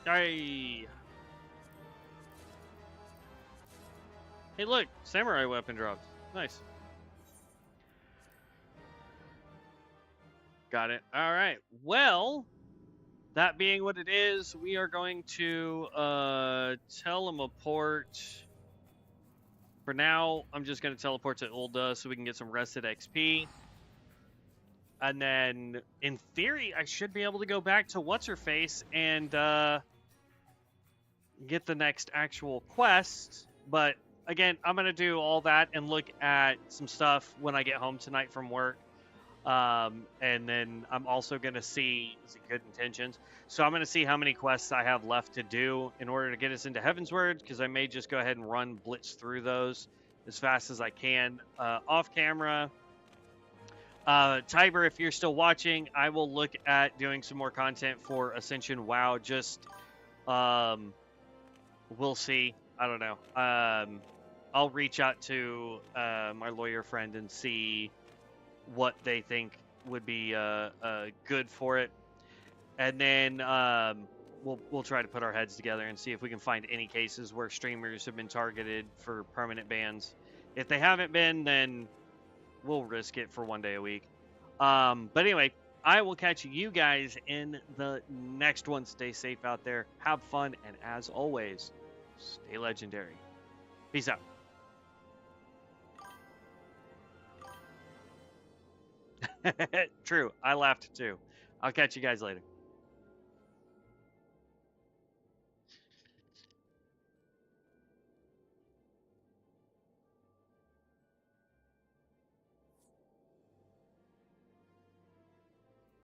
Hey, look, samurai weapon dropped. Nice. Got it. All right. Well, that being what it is, we are going to teleport. For now, I'm just going to teleport to Ulda so we can get some rested XP. And then, in theory, I should be able to go back to What's-Her-Face and get the next actual quest. But, again, I'm going to do all that and look at some stuff when I get home tonight from work. And then I'm also going to see good intentions. So I'm going to see how many quests I have left to do in order to get us into Heavensward, because I may just go ahead and run blitz through those as fast as I can off camera. Tiber, if you're still watching, I will look at doing some more content for Ascension WoW. Just, we'll see. I don't know. I'll reach out to my lawyer friend and see what they think would be good for it, and then we'll try to put our heads together and see if we can find any cases where streamers have been targeted for permanent bans. If they haven't been, then we'll risk it for one day a week. But anyway, I will catch you guys in the next one. Stay safe out there, have fun, and as always, stay legendary. Peace out. True, I laughed too. I'll catch you guys later.